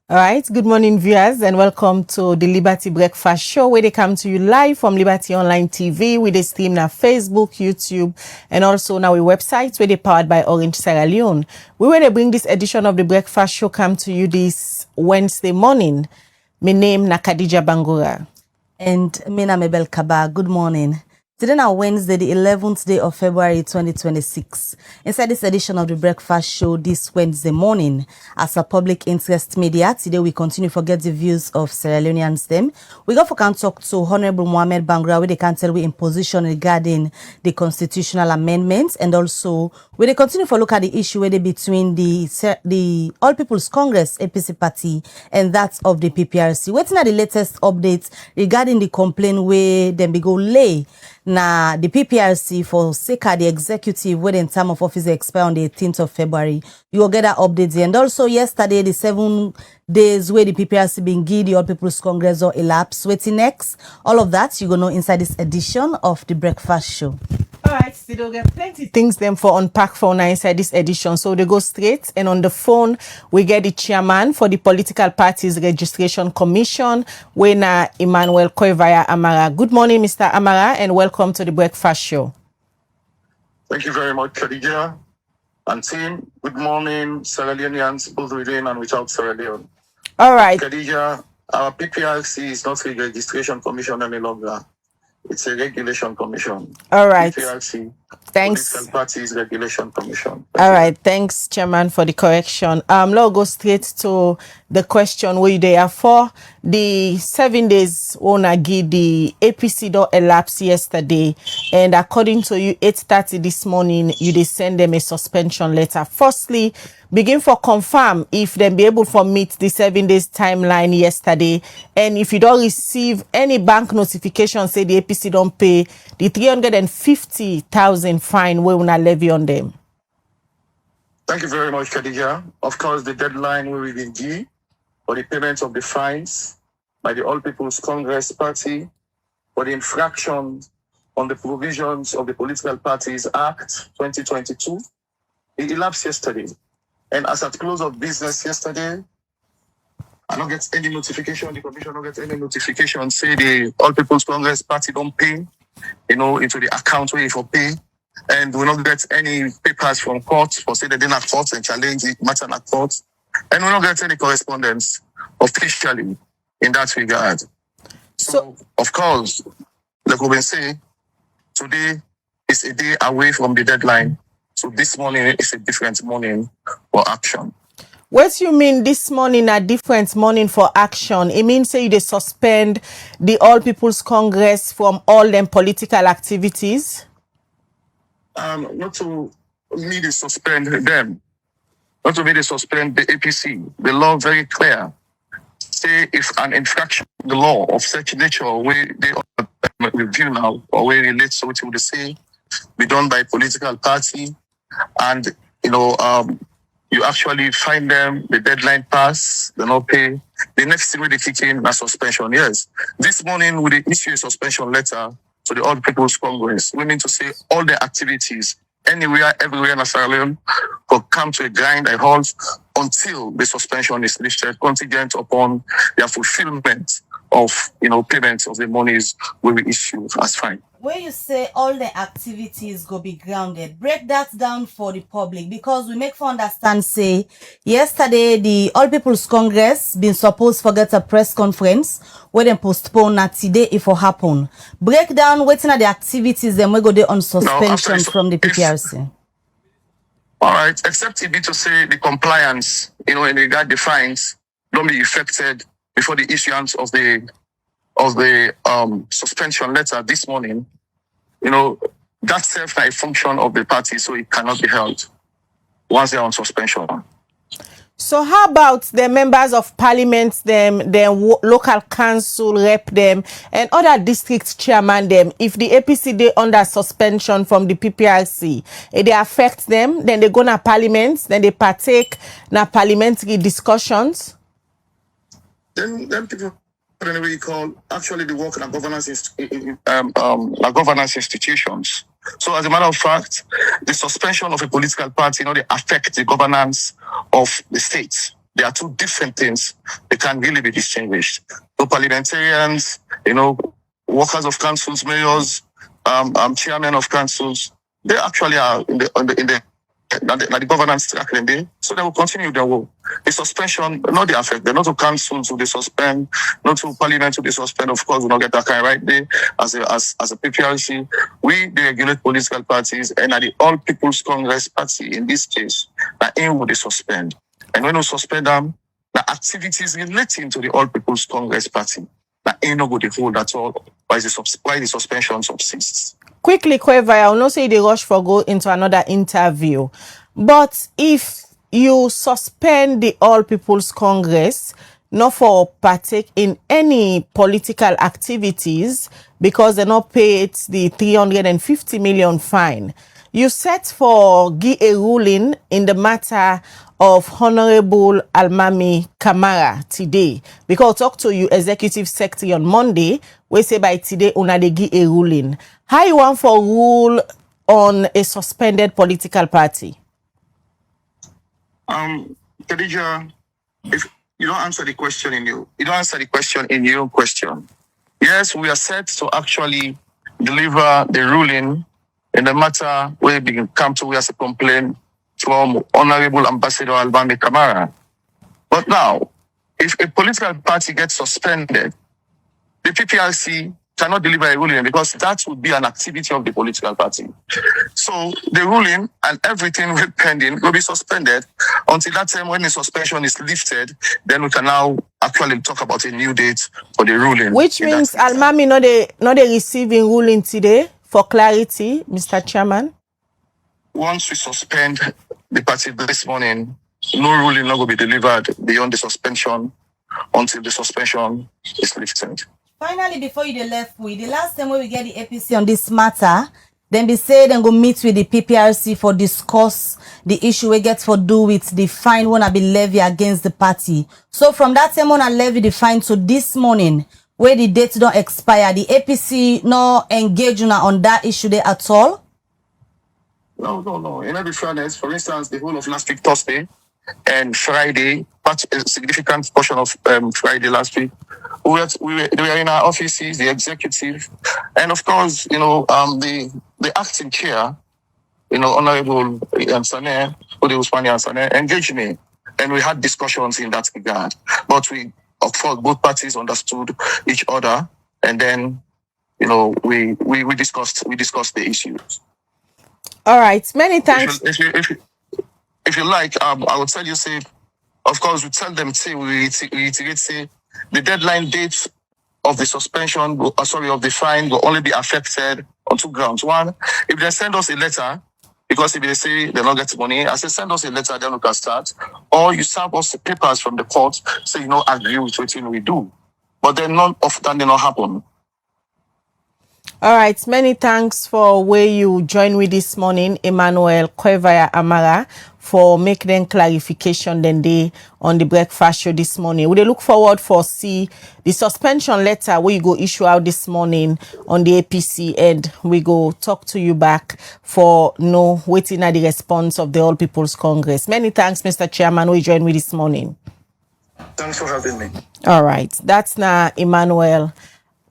All right, good morning, viewers, and welcome to the Liberty Breakfast Show, where they come to you live from Liberty Online TV. We they stream now Facebook, YouTube, and also now a website where they powered by Orange Sierra Leone. We will bring this edition of the Breakfast Show come to you this Wednesday morning. My name is Khadija Bangura. And Mina Mebel Kaba. Good morning. Today now Wednesday, the 11th day of February 2026. Inside this edition of the Breakfast Show this Wednesday morning, as a public interest media, today we continue to get the views of Sierra Leoneans them. We go for can talk to Honorable Mohamed Bangra, where they can tell we in position regarding the constitutional amendments, and also we they continue to look at the issue where they between the All People's Congress APC party and that of the PPRC. Waiting at the latest updates regarding the complaint where them be go lay. Now, the PPRC for SECA, the executive, when in term of office expire on the 18th of February, you will get that update. And also yesterday, the 7 days where the PPRC been give the All People's Congress or elapsed. Waiting next, all of that you gonna know inside this edition of the Breakfast Show. All right, still get plenty things them for unpack for now inside this edition. So they go straight, and on the phone we get the chairman for the Political Parties Registration Commission, when Emmanuel Koivaya Amara. Good morning, Mr. Amara, and welcome to the Breakfast Show. Thank you very much, Khadija and team. Good morning, Sierra Leoneans, both within and without Sierra Leone. All right, Khadija, our PPRC is not a registration commission any longer. It's a regulation commission. All right. PPRC, Thanks. Political Parties Regulation Commission. All right, thanks, Chairman, for the correction. Let's go straight to the question where they are for. The 7 days Wonagi, the APC don't elapse yesterday, and according to you, 8:30 this morning, you they send them a suspension letter. Firstly, begin for confirm if they be able to meet the 7 days timeline yesterday, and if you don't receive any bank notification, say the APC don't pay the 350,000 fine, we will not levy on them. Thank you very much, Khadija. Of course, the deadline will be due for the payment of the fines by the All People's Congress Party for the infraction on the provisions of the Political Parties Act 2022. It elapsed yesterday. And as at close of business yesterday, I don't get any notification, the commission don't get any notification, say the All People's Congress Party don't pay, into the account where you for pay. And we don't get any papers from court for say they didn't have court and challenge the matter at court. And we don't get any correspondence officially in that regard. So of course, like we say, today is a day away from the deadline. So this morning is a different morning for action. What you mean this morning a different morning for action? It means say they suspend the All People's Congress from all them political activities? Not to me they suspend them. Not to me they suspend the APC. The law very clear. Say if an infraction of the law of such nature where they review now or where it relates to what you would say be done by political party, and you actually find them, the deadline pass, they not pay. The next thing they kick in a suspension. Yes. This morning we issue a suspension letter to the All People's Congress. We mean to say all the activities, anywhere, everywhere in Sierra Leone, will come to a grind, a halt, until the suspension is lifted, contingent upon their fulfillment of, payments of the monies we will issue as fine. When you say all the activities go be grounded, break that down for the public, because we make for understand, say, yesterday the All People's Congress been supposed to get a press conference where they postpone that today if it happen. Break down waiting at the activities, then we go there on suspension from the PPRC. All right, except it be to say the compliance, in regard the fines, don't be affected before the issuance of the suspension letter this morning. That serves a function of the party, so it cannot be held once they're on suspension. So how about the members of parliament, them local council rep them, and other district chairman them? If the APC they under suspension from the PPRC, they affect them, then they go to parliament, then they partake in parliamentary discussions. Then people what you call actually the work in governance institutions. So as a matter of fact, the suspension of a political party, they affect the governance of the state. They are two different things. They can really be distinguished. So parliamentarians, workers of councils, mayors, chairmen of councils, they actually are in the governance track, so they will continue their work. The suspension, not the effect. They're not to council to the suspend, not to parliament to the suspend. Of course, we don't get that kind right there as a PPRC. We regulate political parties, and at the All People's Congress Party in this case, that aim would suspend. And when we suspend them, the activities relating to the All People's Congress Party, that ain't no good hold at all. Why the suspension subsists. Quickly, Kweva, I will not say they rush for go into another interview. But if you suspend the All People's Congress, not for partake in any political activities because they not paid the 350 million fine, you set for give a ruling in the matter of Honorable Almami Kamara today. Because I'll talk to you Executive Secretary on Monday, we say by today una dey give a ruling. How you want for rule on a suspended political party? Khadija, if you don't answer the question in your question. Yes, we are set to actually deliver the ruling in the matter where we come to as a complaint from Honorable Ambassador Almami Kamara. But now, if a political party gets suspended, the PPRC cannot deliver a ruling because that would be an activity of the political party. So the ruling and everything pending will be suspended until that time when the suspension is lifted. Then we can now actually talk about a new date for the ruling. Which means Almami not they receiving ruling today for clarity, Mr. Chairman. Once we suspend the party this morning, no ruling not going to be delivered beyond the suspension until the suspension is lifted. Finally, before you left with the last time when we get the APC on this matter, then they say then go meet with the PPRC for discuss the issue we get for do with the fine wanna be levied against the party. So from that time on I levy the fine to this morning, where the date don't expire, the APC no engage on that issue there at all? No. In every fairness, for instance, the whole of last week, Thursday and Friday, a significant portion of Friday last week, we were in our offices, the executive, and of course, the acting chair, Honorable Sané, Sané, engaged me, and we had discussions in that regard. But we, of course, both parties understood each other, and then, we discussed the issues. All right, many thanks. If you like, I would tell you, say, of course, we tell them, say, we reiterate, say, the deadline date of the suspension, of the fine will only be affected on two grounds. One, if they send us a letter, because if they say they don't get money, I say send us a letter, then we can start. Or you serve us the papers from the court, so agree with what we do. But then none of that did not happen. All right, many thanks for where you join with this morning, Emmanuel Kwevaya Amara, for making them clarification then they on the breakfast show this morning. We look forward for see the suspension letter we go issue out this morning on the APC, and we go talk to you back for waiting at the response of the All People's Congress. Many thanks, Mr. Chairman, we join with this morning. Thanks for having me. All right, that's now Emmanuel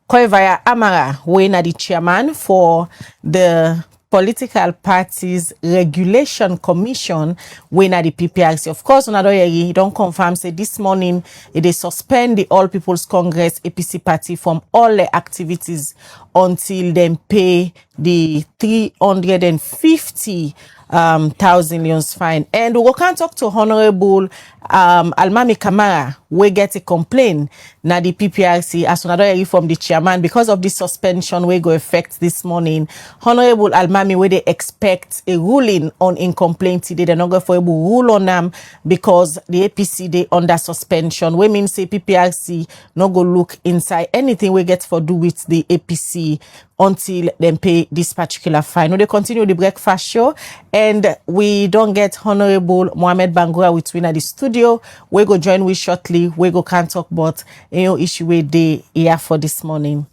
Kwevaya Amara, we na the chairman for the Political Parties Regulation Commission, we na the PPRC. Of course, he don't confirm, say this morning, they suspend the All People's Congress APC party from all their activities until they pay the 350,000 fine. And we can talk to Honorable Almami Kamara, we get a complaint na the PPRC as another from the chairman because of the suspension we go effect this morning. Honorable Almami, where they expect a ruling on in complaint today, they're not going for a rule on them because the APC they under suspension. We mean say PPRC no go look inside anything we get for do with the APC until they pay this particular fine. Now they continue the breakfast show, and we don't get Honorable Mohamed Bangura with we at the studio. We go join with shortly. We go can't talk about issue we day here for this morning.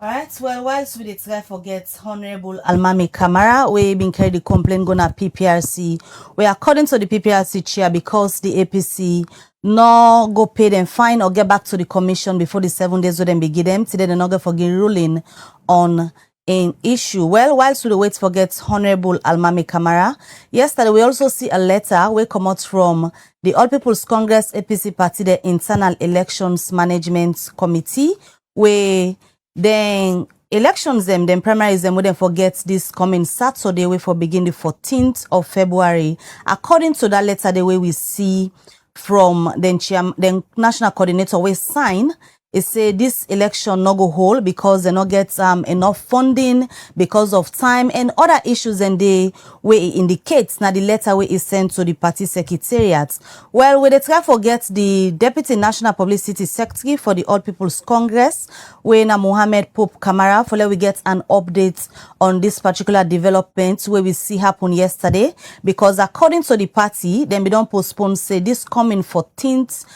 Alright, well, whilst we try forget Honorable Almami Kamara, we been carried the complaint gonna PPRC. We according to the PPRC chair, because the APC no go pay them fine or get back to the commission before the 7 days we then begin them, today they not go forget ruling on an issue. Well, whilst we wait forget Honorable Almami Kamara, yesterday we also see a letter we come out from the All People's Congress APC Party, the Internal Elections Management Committee, where then elections then primaries we don't forget this coming Saturday we for begin the 14th of February. According to that letter, the way we see from the national coordinator we sign, it say this election no go hold because they not get enough funding because of time and other issues, and they way it indicates now the letter way is sent to the party secretariat. Well, we try forget the Deputy National Publicity Secretary for the All People's Congress, when Mohammed Pope Kamara, for we get an update on this particular development where we see happen yesterday, because according to the party, then we don't postpone say this coming 14th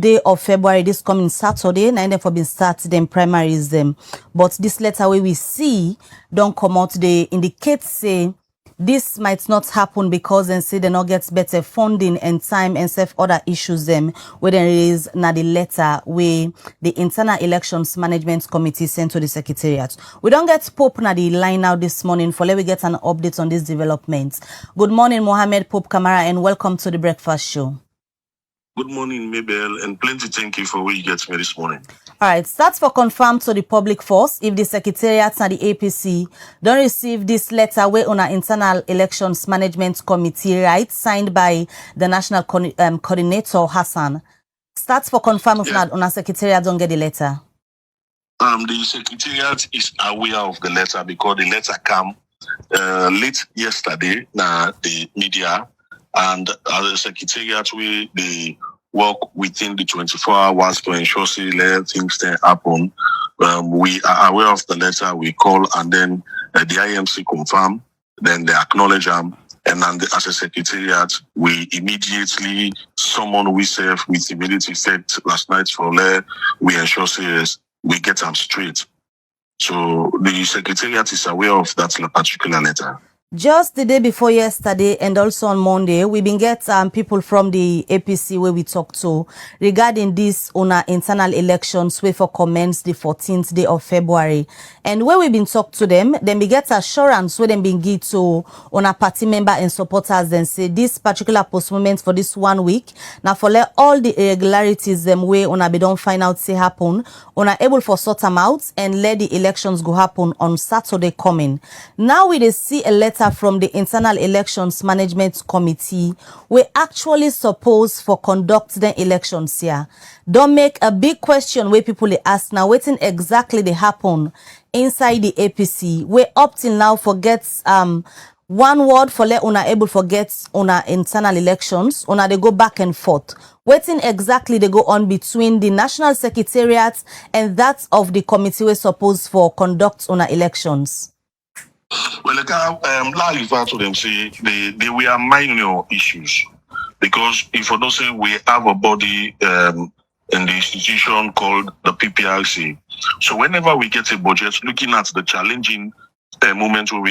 day of February, this coming Saturday, and then for being start them primaries them. But this letter where we see don't come out, they indicate say this might not happen because then say they not get better funding and time and self other issues them where there is now the letter where the Internal Elections Management Committee sent to the Secretariat. We don't get Pope na the line now this morning for let we get an update on this development. Good morning, Mohammed Pope Kamara, and welcome to the Breakfast Show. Good morning, Mabel, and plenty thank you for what you get me this morning. All right, start for confirm to the public force if the Secretariat and the APC don't receive this letter where on our Internal Elections Management Committee, right, signed by the National Coordinator Hassan. Start for confirm if not on our Secretariat don't get the letter. The Secretariat is aware of the letter because the letter came late yesterday, the media, and the Secretariat they work within the 24 hours to ensure let things happen. We are aware of the letter, we call, and then the IEMC confirm, then they acknowledge them, and then as a Secretariat, we immediately summon we serve with immediate effect last night for we ensure we get them straight. So the Secretariat is aware of that particular letter. Just the day before yesterday and also on Monday, we been get people from the APC where we talked to regarding this on our internal elections where for commence the 14th day of February. And where we been talked to them, then we get assurance where them been give to on our party member and supporters and say this particular postponement for this 1 week. Now for let all the irregularities them way on our be don't find out say happen, on our able for sort them out and let the elections go happen on Saturday coming. Now we see a letter from the Internal Elections Management Committee, we actually suppose for conduct the elections here. Don't make a big question where people ask now, waiting exactly they happen inside the APC. We up till now forgets one word for let una able forget una internal elections, una they go back and forth. Waiting exactly they go on between the National Secretariat and that of the committee we suppose for conduct una elections. Well, I refer to them, say they were minor issues, because if I don't say we have a body in the institution called the PPRC. So whenever we get a budget, looking at the challenging moment where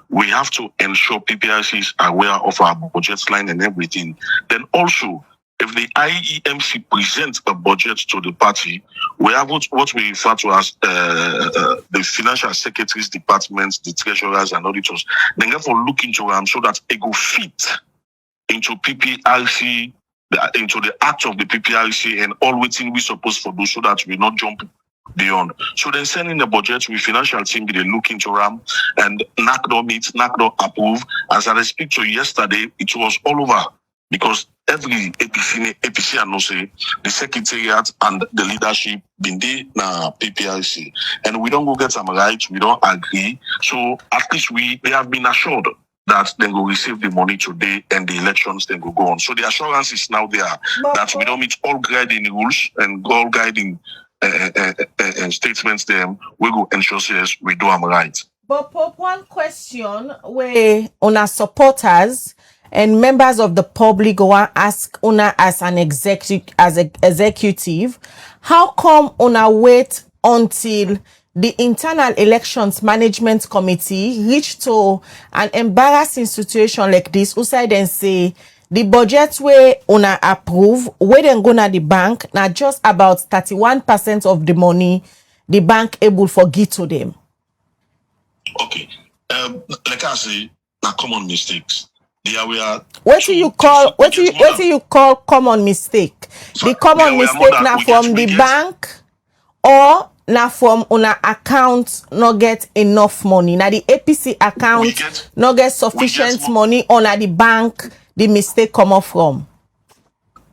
we have to ensure PPRC is aware of our budget line and everything. Then also, if the IEMC presents a budget to the party, we have what we refer to as the financial secretaries departments, the treasurers and auditors. Then therefore look into them so that it will fit into PPRC, into the act of the PPRC and all waiting we supposed to do so that we not jump beyond. So then sending the budget with financial team, they look into them and knock down meet, knock down approve. As I speak to you yesterday, it was all over. Because every APC and no say the Secretariat and the leadership been there na PPRC. And we don't go get some rights, we don't agree. So at least they have been assured that they will receive the money today and the elections then will go on. So the assurance is now there that we don't meet all guiding rules and all guiding statements them, we will ensure we do them right. But Pope, one question where on our supporters and members of the public go and ask Una as an executive, how come Una wait until the Internal Elections Management Committee reached to an embarrassing situation like this, who said and say the budget where una approve, where then go na the bank, now just about 31% of the money the bank able for give to them. Okay. Like I say, na common mistakes. What do you call common mistake? The common mistake now from the bank or now from una account not get enough money. Now the APC account not get sufficient money, or na the bank the mistake come off from.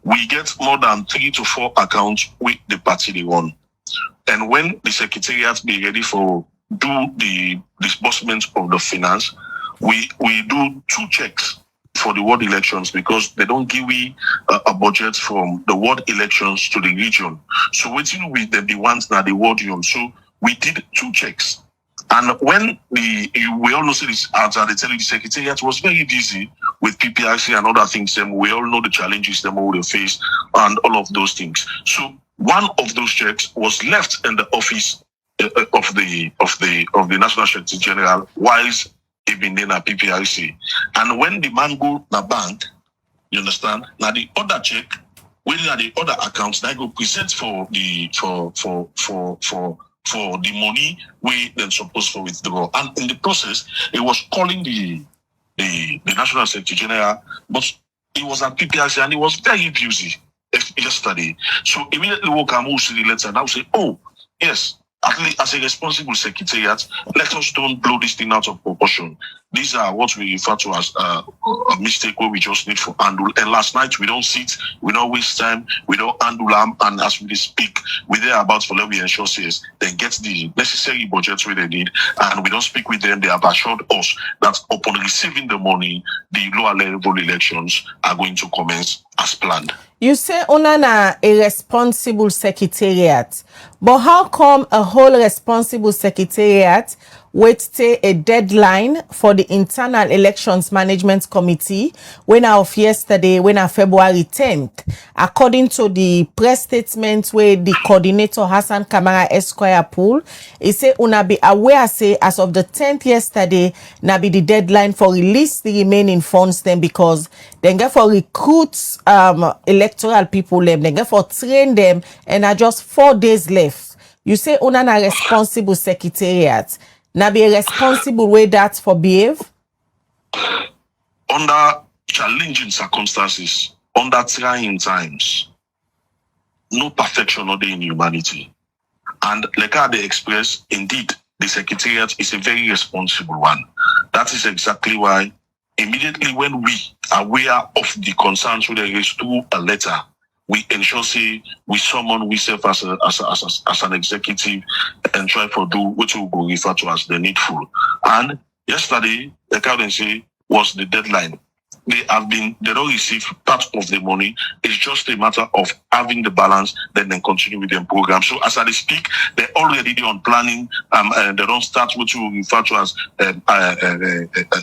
We get more than 3 to 4 accounts with the party they won. And when the secretariat be ready for do the disbursement of the finance, we do 2 checks for the ward elections, because they don't give we a budget from the ward elections to the region. So waiting with the ones now the ward union. So we did 2 checks. And when we all know this, as I tell you, the secretariat was very busy with PPRC and other things. We all know the challenges them all they face and all of those things. So one of those checks was left in the office of the National Secretary General whilst been in a PPRC. And when the man go na bank, you understand? Now the other check, when are the other accounts, they go present for the money we then supposed to withdraw. And in the process, it was calling the National Secretary General, but he was at PPRC and he was very busy yesterday. So immediately we come to the letter and I will say, oh yes, at least as a responsible secretariat, let us don't blow this thing out of proportion. These are what we refer to as a mistake where we just need to handle. And last night we don't sit, we don't waste time, we don't handle them, and as we speak, we're there about for let we ensure says they get the necessary budgets where they need, and we don't speak with them. They have assured us that upon receiving the money, the lower level elections are going to commence as planned. You say Onana a responsible secretariat, but how come a whole responsible secretariat wait a deadline for the Internal Elections Management Committee when of yesterday, when of February 10th, according to the press statement where the coordinator Hassan Kamara Esquire pool, he say una be aware say as of the 10th yesterday, na be the deadline for release the remaining funds then, because they get for recruit electoral people them, they get for train them, and are just 4 days left. You say una na responsible secretariat. Now be a responsible way that for behave? Under challenging circumstances, under trying times, no perfection or day in humanity. And like how they express, indeed, the secretariat is a very responsible one. That is exactly why immediately when we are aware of the concerns with the raised through a letter, we ensure say we summon we serve as an executive and try to do what we will refer to as the needful. And yesterday, the currency was the deadline. They don't receive part of the money. It's just a matter of having the balance, then continue with the program. So as I speak, they're already on planning, and they don't start what you refer to as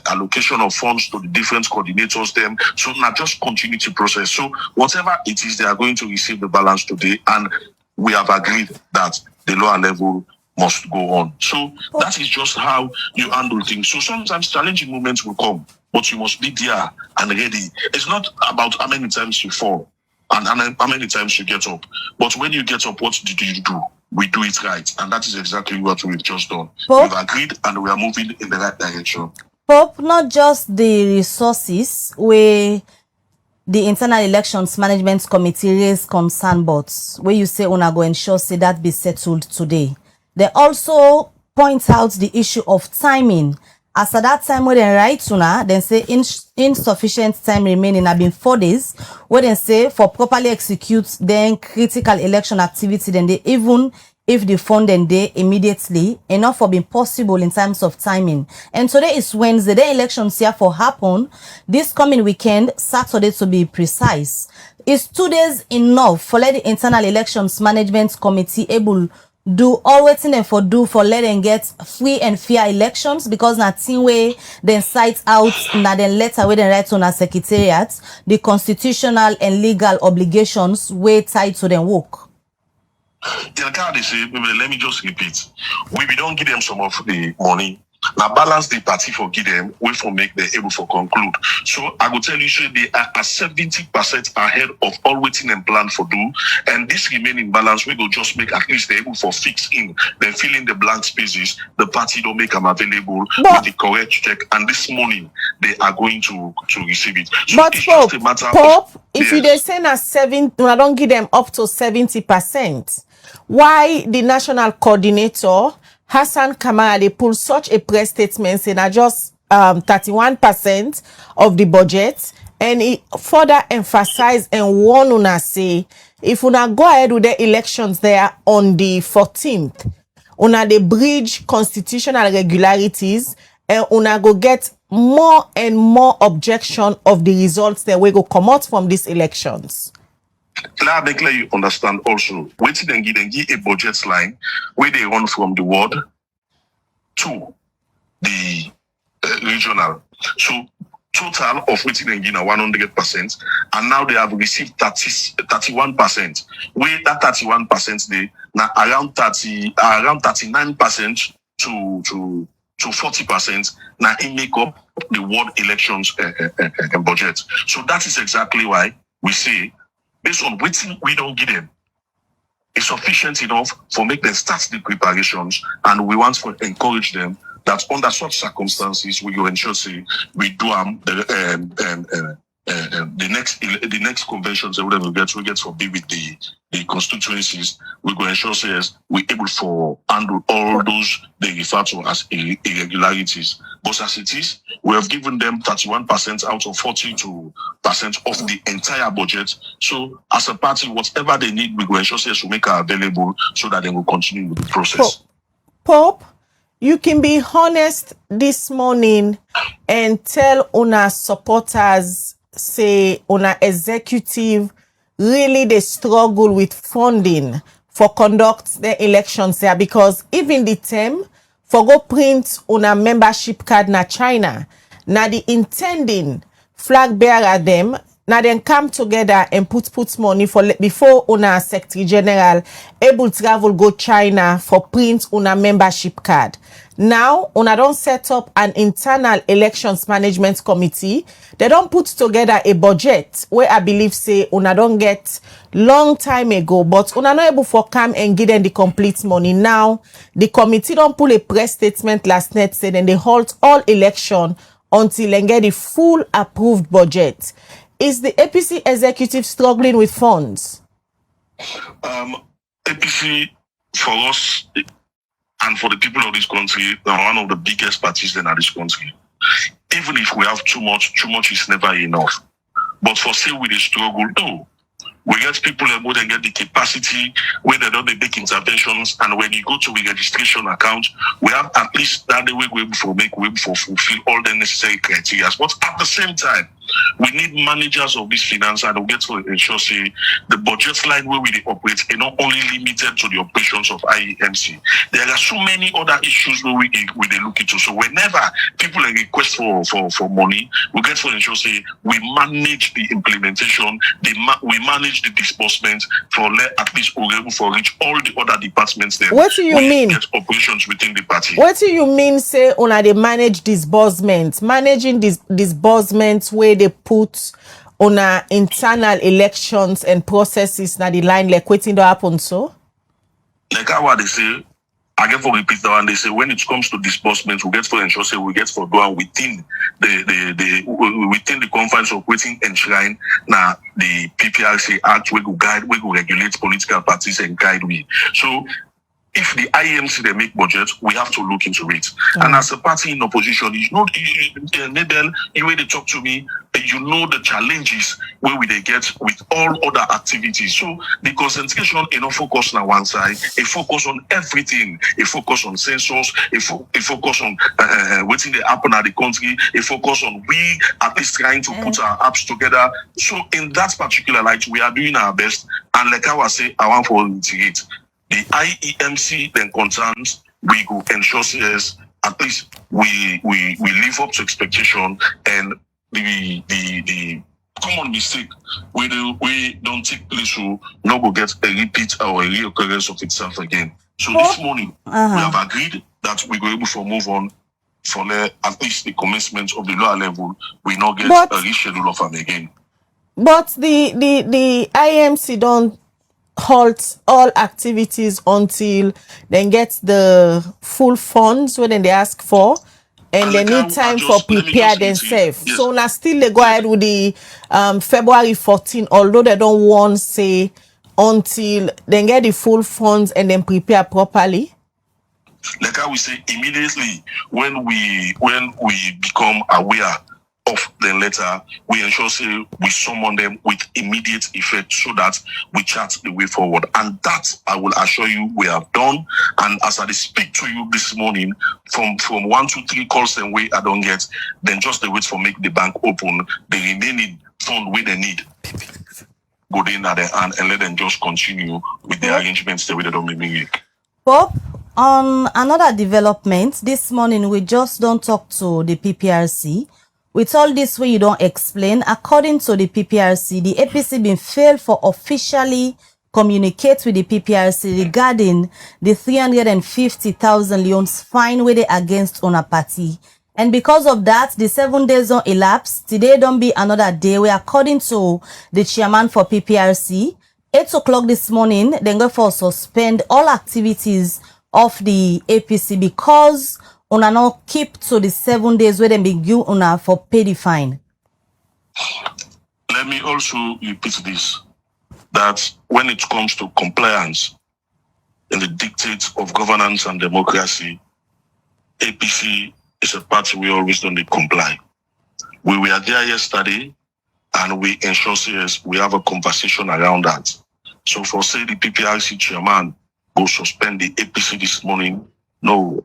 allocation of funds to the different coordinators them. So now just continue to process. So whatever it is, they are going to receive the balance today, and we have agreed that the lower level must go on. So that is just how you handle things. So sometimes challenging moments will come, but you must be there and ready. It's not about how many times you fall and how many times you get up. But when you get up, what did you do? We do it right. And that is exactly what we've just done. Pope, we've agreed and we are moving in the right direction. Pope, not just the resources where the Internal Elections Management Committee raised concern, but where you say una go ensure say that be settled today. They also point out the issue of timing. As at that time when they write una, then say insufficient time remaining have been 4 days. When they say for properly execute then critical election activity, then they even if the fund then they immediately enough for being possible in terms of timing. And today is Wednesday, the elections here for happen this coming weekend, Saturday to be precise. Is 2 days enough for let the Internal Elections Management Committee able do all waiting and for do for let them get free and fair elections, because nothing way then cite out na then letter where they write on a secretariat the constitutional and legal obligations way tied to them work. The car they say, let me just repeat. We don't give them some of the money. Now balance the party for give them, wait for make them able for conclude. So I will tell you, so they are 70% ahead of all waiting and plan for do. And this remaining balance, we will just make at least they able for fix in, then fill in the blank spaces. The party don't make them available with the correct check. And this morning they are going to receive it. So but it's Pope, just a matter Pope, of, if yes. you they send us 7, I don't give them up to 70%. Why the national coordinator Hassan Kamara they pull such a press statement saying that just 31% of the budget, and he further emphasized and warn una say if una go ahead with the elections there on the 14th, una they breach constitutional regularities and una go get more and more objection of the results that we go come out from these elections. Let me clear you understand also. Waiting and give a budget line where they run from the ward to the regional. So total of waiting and give 100%, and now they have received 31%. Where that 31% they now around 39% to 40% now it make up the ward elections budget. So that is exactly why we say, based on waiting we don't give them, it's sufficient enough for make them start the preparations, and we want to encourage them that under such circumstances we will ensure say we do the next conventions that we get for be with the constituencies. We go ensure say yes, we able for handle all those they refer to as irregularities. But as it is, we have given them 31% out of 42% of the entire budget. So as a party, whatever they need, we go ensure say yes, we make it available so that they will continue with the process. Pope, you can be honest this morning and tell una supporters, say una executive, really they struggle with funding for conduct the elections there, because even the term for go print una membership card na China, na the intending flag bearer them, na then come together and put money for before una Secretary General able to travel go China for print una membership card. Now, una don't set up an internal elections management committee. They don't put together a budget where I believe say una don't get long time ago, but una not able for come and give them the complete money. Now, the committee don't pull a press statement last night saying then they halt all election until they get the full approved budget. Is the APC executive struggling with funds? APC for us and for the people of this country are one of the biggest parties in this country. Even if we have too much is never enough. But for say we struggle, no. We get people that more get the capacity where they don't make interventions, and when you go to the registration account, we have at least that way we fulfill all the necessary criteria. But at the same time, we need managers of this finance and we get to ensure say the budget line where we operate are not only limited to the operations of IEMC. There are so many other issues where we look into. So whenever people request for money, we get to ensure say we manage the implementation, we manage the disbursement for at least we're able to reach all the other departments there. What do you mean? Get operations within the party. What do you mean say una they manage disbursements? Managing disbursements where they put on internal elections and processes na the line like waiting to happen so? Like how they say, I get for repeat that one, they say when it comes to disbursement, we get for ensure say we get for doing within the confines of waiting enshrine now the PPRC Act we go guide, we go regulate political parties and guide we. So if the IEMC they make budget, we have to look into it. And as a party in opposition, Nedel, you way they talk to me, you know the challenges where we they get with all other activities. So the concentration not focus on one side, a focus on everything, a focus on census, a focus on what's in the happen at the country, a focus on we at least trying to put our apps together. So in that particular light, we are doing our best. And like I was saying, I want to integrate. The IEMC then concerns, we go ensure yes, at least we live up to expectation, and the common mistake we don't take place so no go get a repeat or a reoccurrence of itself again. So this morning we have agreed that we go able to move on for at least the commencement of the lower level. We not get a reschedule of them again. But the IEMC don't halt all activities until they get the full funds when they ask for, and they need time for prepare themselves. Yes. So now still they go ahead with the February 14, although they don't want say until they get the full funds and then prepare properly. Like I will say, immediately when we become aware of the letter, we ensure say we summon them with immediate effect so that we chart the way forward. And that I will assure you we have done. And as I speak to you this morning, from 1 to 3 calls and way I don't get, then just the wait for make the bank open, the remaining fund where they need. Go in at the hand and let them just continue with the arrangements the way they don't make. Bob, on another development, this morning we just don't talk to the PPRC. With all this way you don't explain, according to the PPRC, the APC been failed for officially communicate with the PPRC regarding the 350,000 loans fine with it against on a party. And because of that, the 7 days don't elapse. Today don't be another day where, according to the chairman for PPRC, 8 o'clock this morning, then go for suspend all activities of the APC because una not keep to the 7 days where they be due una for pay the fine. Let me also repeat this, that when it comes to compliance in the dictates of governance and democracy, APC is a party we always don't comply. We were there yesterday and we ensure yes, we have a conversation around that. So for say the PPRC chairman will suspend the APC this morning, no,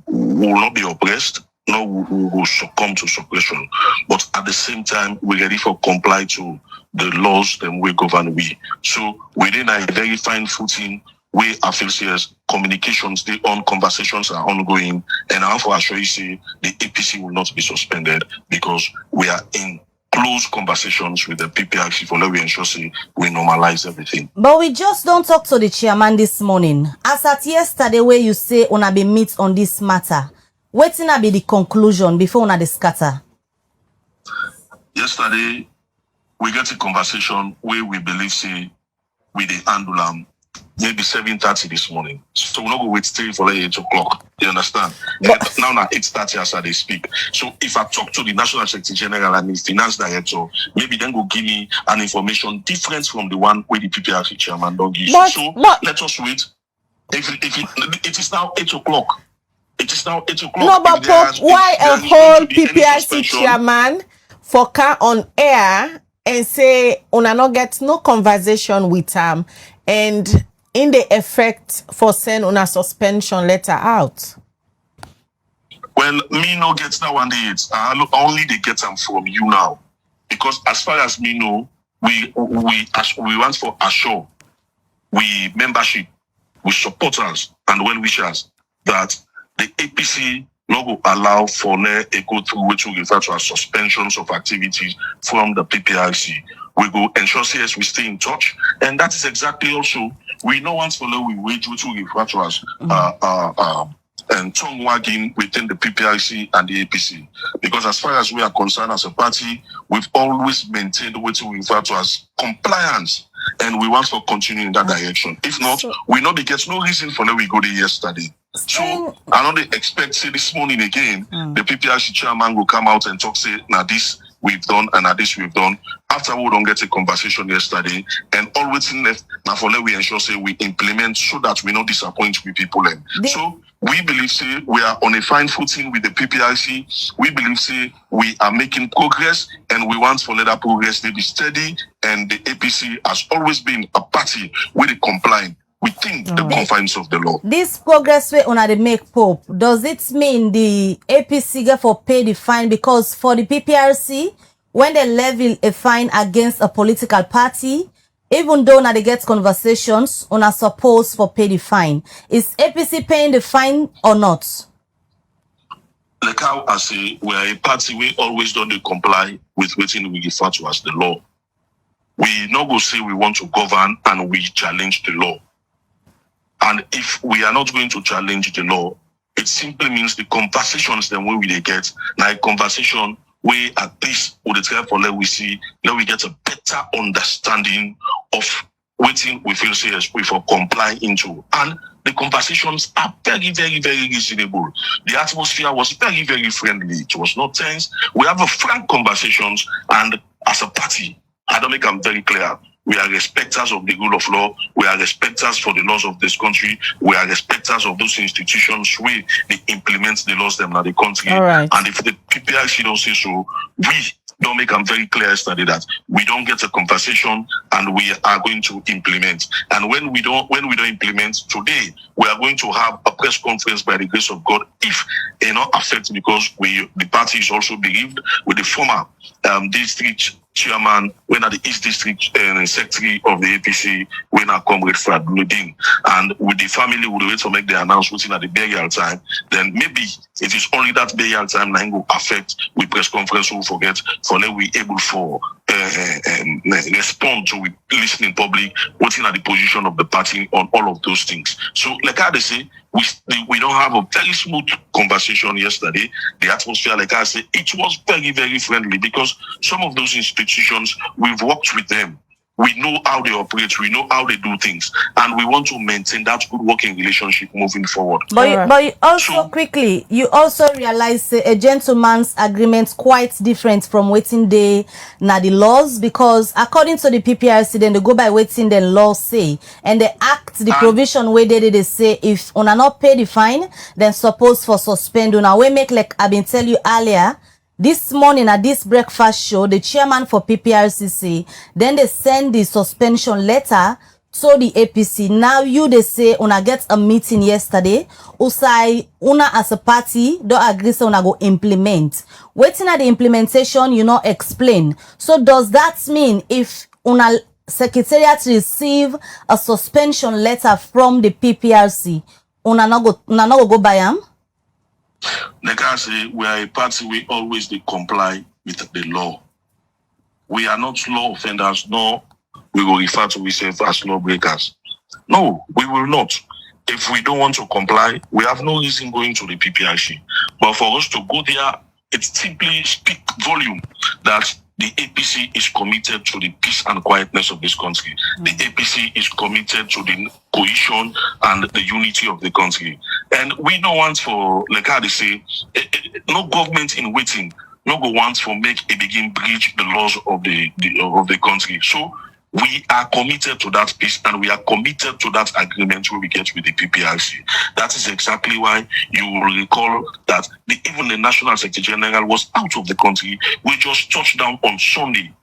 we will not be oppressed, no, we will succumb to suppression. But at the same time, we're ready for comply to the laws that we govern we. So within a very fine footing, we are facing communications, the conversations are ongoing, and I for assure you say the APC will not be suspended because we are in close conversations with the PPRC for let we ensure say we normalize everything. But we just don't talk to the chairman this morning. As at yesterday where you say una be meet on this matter, waiting to be the conclusion before una the scatter. Yesterday we got a conversation where we believe say with the handle maybe 7:30 this morning. So we're not going to wait till for 8 o'clock. You understand? But now 8:30 as they speak. So if I talk to the National Secretary General and the Finance Director, maybe then go give me an information different from the one where the PPRC chairman don't give. So let us wait. It is now 8 o'clock. It is now 8 o'clock. No, but why a whole PPRC chairman for car on air and say una not get no conversation with him and in the effect for send on a suspension letter out? Well, me no get that one day. Only they get them from you now, because as far as me know, we want for assure, we membership, we supporters and well wishers that the APC no go allow for a go through which we refer to as suspensions of activities from the PPRC. We go ensure yes, we stay in touch, and that is exactly also we know once for we wait which we refer to as and tongue wagging within the PPRC and the APC, because as far as we are concerned as a party, we've always maintained what we refer to as compliance, and we want to continue in that direction. If not, we know there's no reason for we go there yesterday. So I know they expect say this morning again, the PPRC chairman will come out and talk say now this we've done and now this we've done. After we don't get a conversation yesterday, and all waiting left now for let we ensure say we implement so that we not disappoint with people. So we believe say we are on a fine footing with the PPRC. We believe say we are making progress, and we want for let that progress to be steady. And the APC has always been a party with the complying within the confines of the law. This progress way on the make Pope, does it mean the APC get for pay the fine? Because for the PPRC, when they levy a fine against a political party, even though now they get conversations on a supposed for pay the fine, is APC paying the fine or not? like how I say, we are a party, we always don't comply with what we refer to as the law. We not go say we want to govern and we challenge the law. And if we are not going to challenge the law, it simply means the conversations then we will get, like conversation where at least with the try for let we get a better understanding of what we feel serious we for comply into. And the conversations are very, very, very reasonable. The atmosphere was very, very friendly. It was not tense. We have a frank conversations, and as a party, I don't make them very clear. We are respecters of the rule of law. We are respecters for the laws of this country. We are respecters of those institutions where they implement the laws them in the country. All right. And if the PPRC don't say so, we don't make them very clear yesterday that we don't get a conversation and we are going to implement. And when we don't implement today, we are going to have a press conference by the grace of God, if they not affect, because the party is also bereaved with the former district chairman, when at the East District Secretary of the APC, when our comrade Fred Bludin, and with the family would wait to make the announcement at the burial time, then maybe it is only that burial time that will affect with press conference we forget for let we able for respond to with listening public, what's in at the position of the party on all of those things. So like I say, we don't have a very smooth conversation yesterday. The atmosphere, like I say, it was very, very friendly, because some of those institutions, we've worked with them. We know how they operate, we know how they do things, and we want to maintain that good working relationship moving forward. But you also quickly, you also realize a gentleman's agreement quite different from waiting day na the laws, because according to the PPRC, then they go by waiting the law say, and they act the provision where they say if una not pay the fine, then suppose for suspend una. We make like I've been tell you earlier. This morning at this breakfast show, the chairman for PPRCC, then they send the suspension letter to the APC. Now they say una get a meeting yesterday. Usai una as a party don't agree so una go implement. Waiting at the implementation, explain. So does that mean if una secretariat receive a suspension letter from the PPRC, una no go by am? Like I say, we are a party, we always comply with the law. We are not law offenders, nor we will refer to ourselves as lawbreakers. No, we will not. If we don't want to comply, we have no reason going to the PPRC. But for us to go there, it simply speaks volume that the APC is committed to the peace and quietness of this country. The APC is committed to the cohesion and the unity of the country. And we don't want for, like how they say, no government in waiting, no go want for make a begin breach the laws of the country. So we are committed to that peace, and we are committed to that agreement where we get with the PPRC. That is exactly why you will recall that even the National Secretary General was out of the country. We just touched down on Sunday.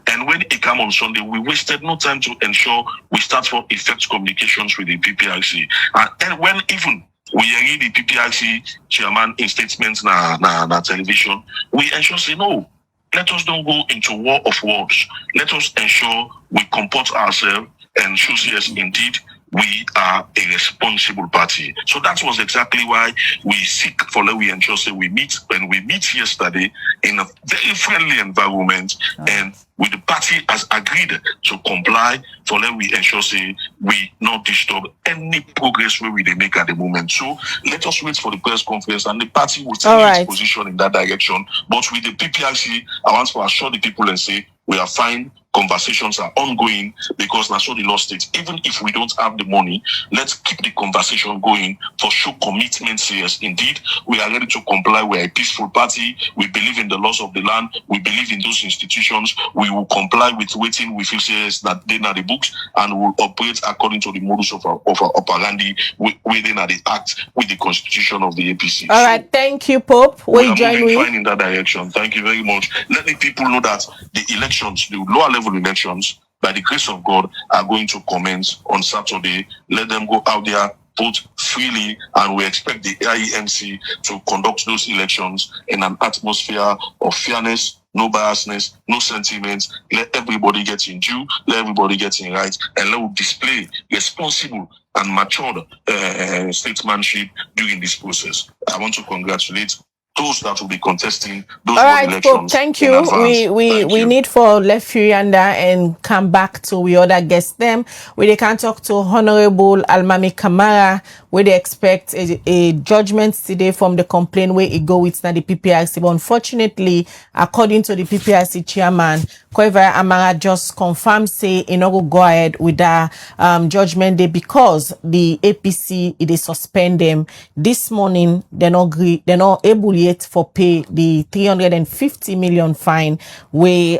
And when it came on Sunday, we wasted no time to ensure we start for effective communications with the PPRC. And when even we hear the PPRC chairman in statements na television, we ensure say no. Let us don't go into war of words. Let us ensure we comport ourselves and show yes, indeed, we are a responsible party. So that was exactly why we seek for let we ensure say we meet. When we meet yesterday in a very friendly environment, and with the party has agreed to comply for let we ensure say we not disturb any progress where we make at the moment. So let us wait for the press conference, and the party will take its position in that direction. But with the PPRC, I want to assure the people and say we are fine. Conversations are ongoing, because that's what the law states. Even if we don't have the money, let's keep the conversation going for show commitment. Yes, indeed, we are ready to comply. We are a peaceful party. We believe in the laws of the land. We believe in those institutions. We will comply with waiting. We feel serious that they are the books, and we will operate according to the modus of our operandi within the act with the constitution of the APC. All right, thank you, Pope. We are moving fine in that direction. Thank you very much. Let the people know that the elections, the lower level elections, by the grace of God, are going to commence on Saturday. Let them go out there, vote freely, and we expect the IEMC to conduct those elections in an atmosphere of fairness, no biasness, no sentiments. Let everybody get in due, let everybody get in right, and let us display responsible and matured statesmanship during this process. I want to congratulate those that will be contesting those All right, elections. Pope, thank in you. advance. We need for left Furianda and come back to we other guests them. We they can talk to Honorable Almami Kamara, where they expect a judgment today from the complaint where it go with the PPRC. But unfortunately, according to the PPRC chairman, Koiva Amara just confirmed say he not go ahead with the judgment day because the APC they suspend them this morning. They're not able yet for pay the 350 million fine we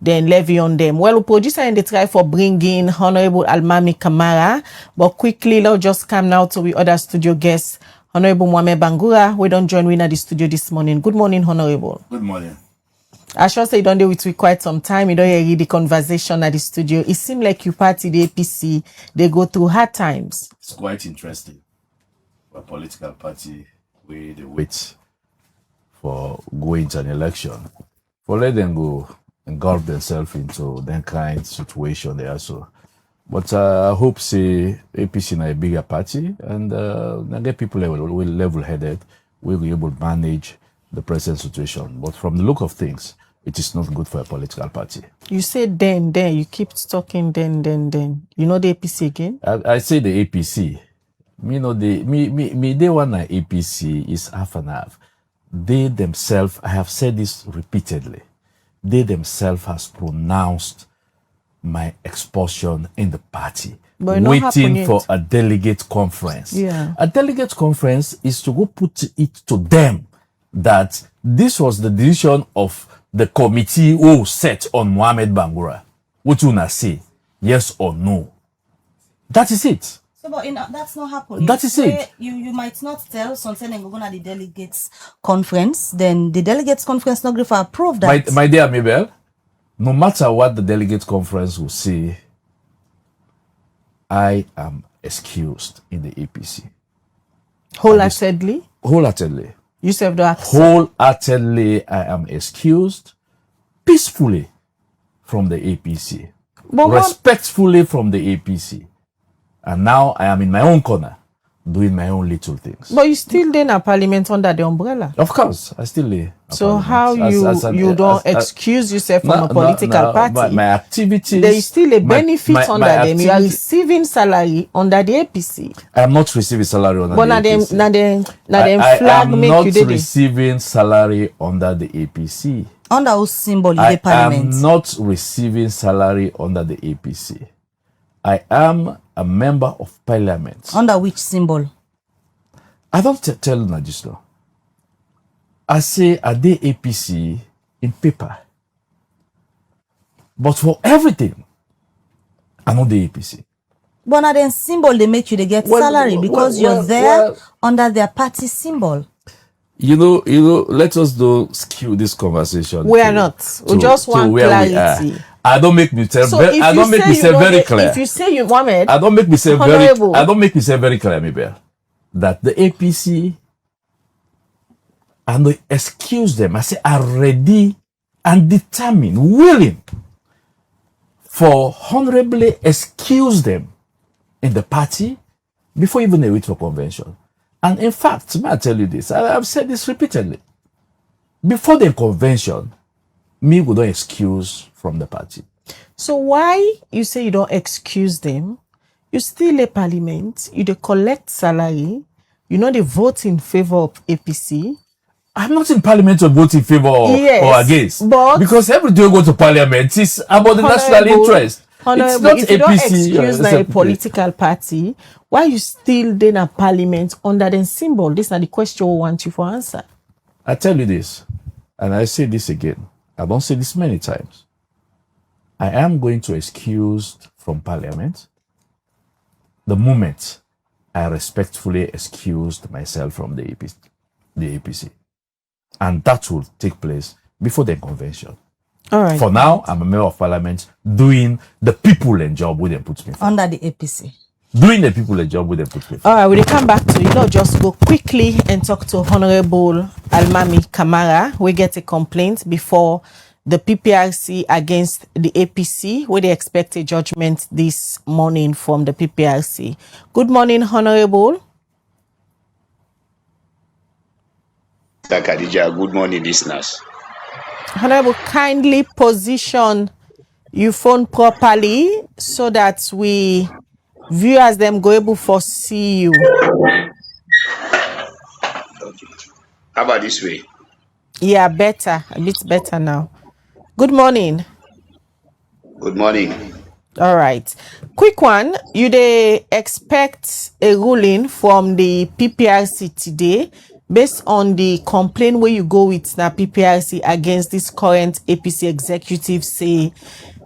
then levy on them. Well, producer and they try for bringing Honorable Almami Kamara, but quickly let's just come now to the other studio guests. Honorable Mohamed Bangura, we don't join in at the studio this morning. Good morning, Honorable. Good morning. I should say you don't do it with quite some time. You don't hear the conversation at the studio. It seems like you party the APC, they go through hard times. It's quite interesting. For a political party where they wait for going to an election. For let them go engulf themselves into that kind of situation there also. But I hope say APC in a bigger party and get people level-headed, will be able to manage the present situation. But from the look of things, it is not good for a political party. You say then, you keep talking then. You know the APC again? I say the APC. They want an APC is half and half. They themselves, I have said this repeatedly, they themselves has pronounced my expulsion in the party, waiting for a delegate conference. Yeah. A delegate conference is to go put it to them that this was the decision of the committee who set on Mohamed Bangura. What you not say, yes or no? That is it. So, but that's not happening. That is it. You might not tell something and go to the delegates conference. Then the delegates conference not going to approve that. My dear Mabel, no matter what the delegate conference will say, I am excused in the APC. Wholeheartedly? Wholeheartedly. You said that. Wholeheartedly, I am excused peacefully from the APC. But respectfully from the APC. And now I am in my own corner, doing my own little things. But you still in a parliament under the umbrella. Of course, I still lay. So how you don't excuse yourself from a political party? My activity. There is still a benefit under them. You are receiving salary under the APC. I am not receiving salary under but the APC. I am not receiving salary under the APC. Under whose symbol in the parliament? I am not receiving salary under the APC. I am a member of parliament. Under which symbol? I don't tell Najisto. I say a day APC in paper. But for everything, I'm not the APC. But now then symbol they make you they get salary because you're there under their party symbol. You know, let us don't skew this conversation. We are not. We just want clarity. I don't make myself very clear. If you say you Mohamed, I don't make myself very clear, Mabel, that the APC and they excuse them. I say are ready and determined, willing for honorably excuse them in the party before even they wait for convention. And in fact, may I tell you this? I've said this repeatedly. Before the convention, me would not excuse from the party. So why you say you don't excuse them? You still a parliament, you dey collect salary, you know they vote in favor of APC. I'm not in parliament to vote in favor or against. But because every day you go to parliament, it's about the national interest. It's not if you APC. Don't excuse a political party, why you still in a parliament under the symbol? This is the question we want you for answer. I tell you this, and I say this again. I don't say this many times. I am going to excuse from parliament the moment I respectfully excused myself from the APC. And that will take place before the convention. All right. For now, I'm a member of parliament doing the people and job where they put me for. Under the APC. Doing the people and job where they put me for. All right, we'll come back to, just go quickly and talk to Honorable Almami Kamara. We get a complaint before the PPRC against the APC, where they expect a judgment this morning from the PPRC. Good morning, Honorable. Sister Khadija. Good morning, listeners. Honorable, kindly position your phone properly so that we viewers them go able to see you. How about this way? Yeah, better. A bit better now. Good morning. Good morning. All right. Quick one. You they expect a ruling from the PPRC today based on the complaint where you go with now PPRC against this current APC executive say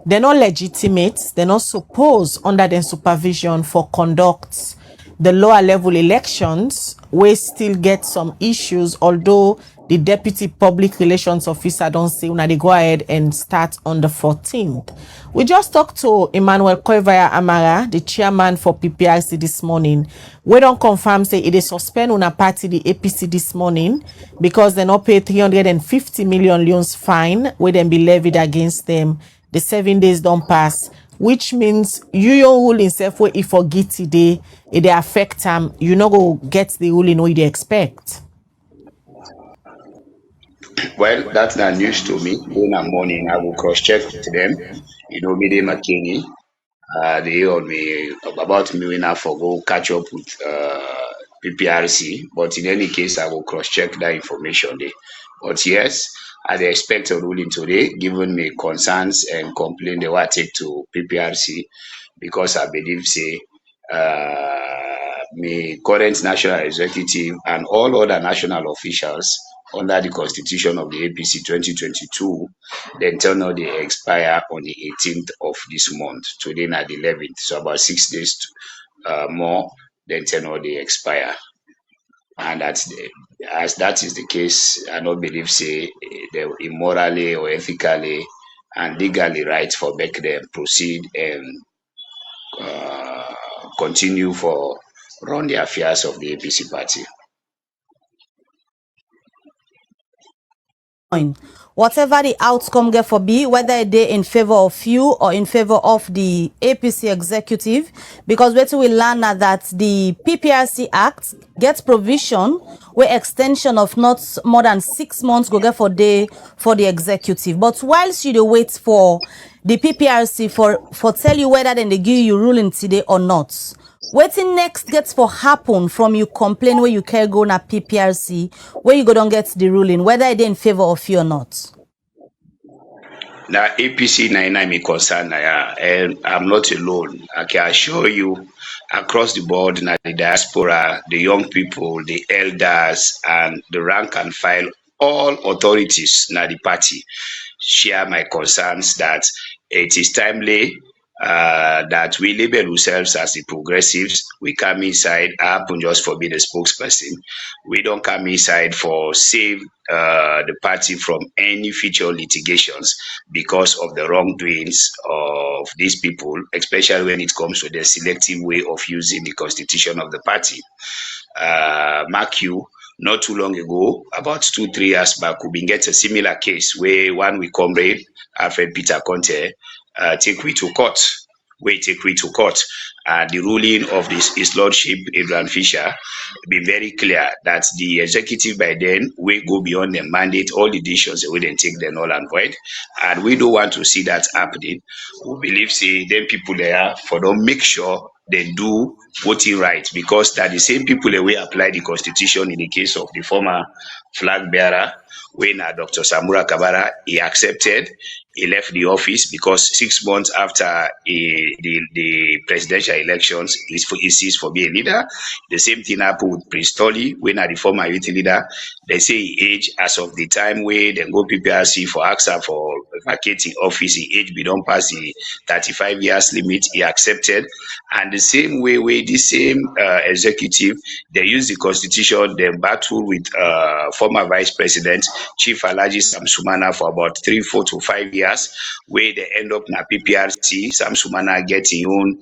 they're not legitimate, they're not supposed under their supervision for conduct the lower level elections. We still get some issues, although the deputy public relations officer don't say when they go ahead and start on the 14th. We just talked to Emmanuel Koivaya Amara, the chairman for PPRC this morning. We don't confirm say it is suspend on a party the APC this morning because they not pay 350 million loans fine where then be levied against them. The 7 days don't pass, which means your ruling self where if forget today, it affect them, you not go get the ruling what you expect. Well, that's not news to me. In the morning, I will cross-check to them. Mide McKinney, they on me about me when I go catch up with PPRC. But in any case, I will cross-check that information there. But yes, I expect a ruling today, given me concerns and complaint they will take to PPRC, because I believe say me current national executive and all other national officials under the constitution of the APC 2022, then tenure they expire on the 18th of this month. Today na the 11th, so about 6 days more, then tenure they expire. And as that is the case, I don't believe say they immorally or ethically and legally right for make them proceed and continue for run the affairs of the APC party. Whatever the outcome get for be, whether they in favor of you or in favor of the APC executive, because we will learn that the PPRC Act gets provision where extension of not more than 6 months go get for the executive. But whilst you wait for the PPRC for tell you whether then they give you ruling today or not, waiting next gets for happen from you complain where you can go na PPRC where you go don't get the ruling whether they in favor of you or not. Now APC na me concern and I'm not alone. I can assure you across the board na the diaspora, the young people, the elders and the rank and file, all authorities na the party share my concerns that it is timely that we label ourselves as the progressives. We come inside, I happen just for being a spokesperson. We don't come inside for save the party from any future litigations because of the wrongdoings of these people, especially when it comes to the selective way of using the constitution of the party. Mark you, not too long ago, about 2-3 years back, we been get a similar case where one we comrade, Alfred Peter Conte, take we to court. The ruling of his lordship Abraham Fisher been very clear that the executive by then will go beyond their mandate. All the decisions they wouldn't take them null and void, and we don't want to see that happening. We believe say them people there for them make sure they do voting right, because that the same people that will apply the constitution in the case of the former flag bearer when Dr. Samura Kabara he accepted. He left the office because 6 months after the presidential elections, he ceased for being a leader. The same thing happened with Prince Tolly, when the former youth leader. They say he age as of the time where they go PPRC for AXA for vacating office, he age beyond pass the 35 years limit. He accepted, and the same way this same executive, they use the constitution, they battle with former vice president Chief Alhaji Samsumana for about 3, 4 to 5 years. affairs, where they end up na PPRC. Sam Sumana get his own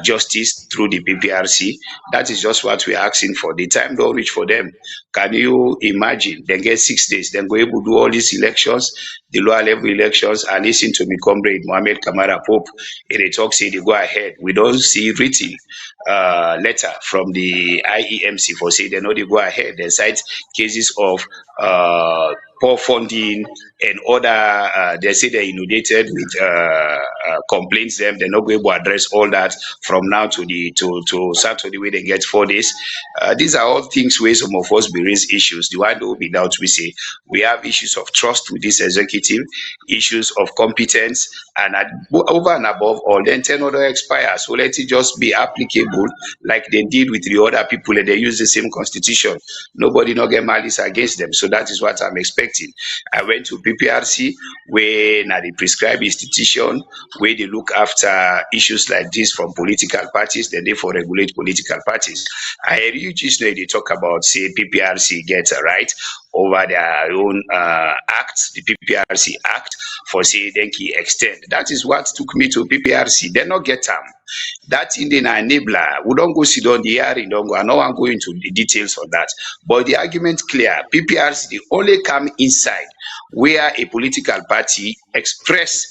justice through the PPRC. That is just what we're asking for. The time don't reach for them. Can you imagine? They get 6 days, then go able to do all these elections, the lower level elections, and listen to me, comrade Mohammed Kamara Pope. They talk say they go ahead. We don't see written letter from the IEMC for say they know they go ahead. They cite cases of poor funding and other, they say they're inundated with complaints. They're not going to address all that from now to Saturday, where they get 4 days. These are all things where some of us be raise issues. The one that will be doubt, we say we have issues of trust with this executive, issues of competence, and over and above all, then 10 other expire. So let it just be applicable like they did with the other people, and they use the same constitution. Nobody not get malice against them. So that is what I'm expecting. I went to PPRC, where now the prescribed institution, where they look after issues like this from political parties, then they for regulate political parties. I heard you just know they talk about, say, PPRC gets a right over their own act, the PPRC Act, for say they can extend. That is what took me to PPRC. They not get them. That Indian enabler, we don't go sit on the hearing, don't go. I know I'm going into the details of that. But the argument clear, PPRC, they only come inside where a political party express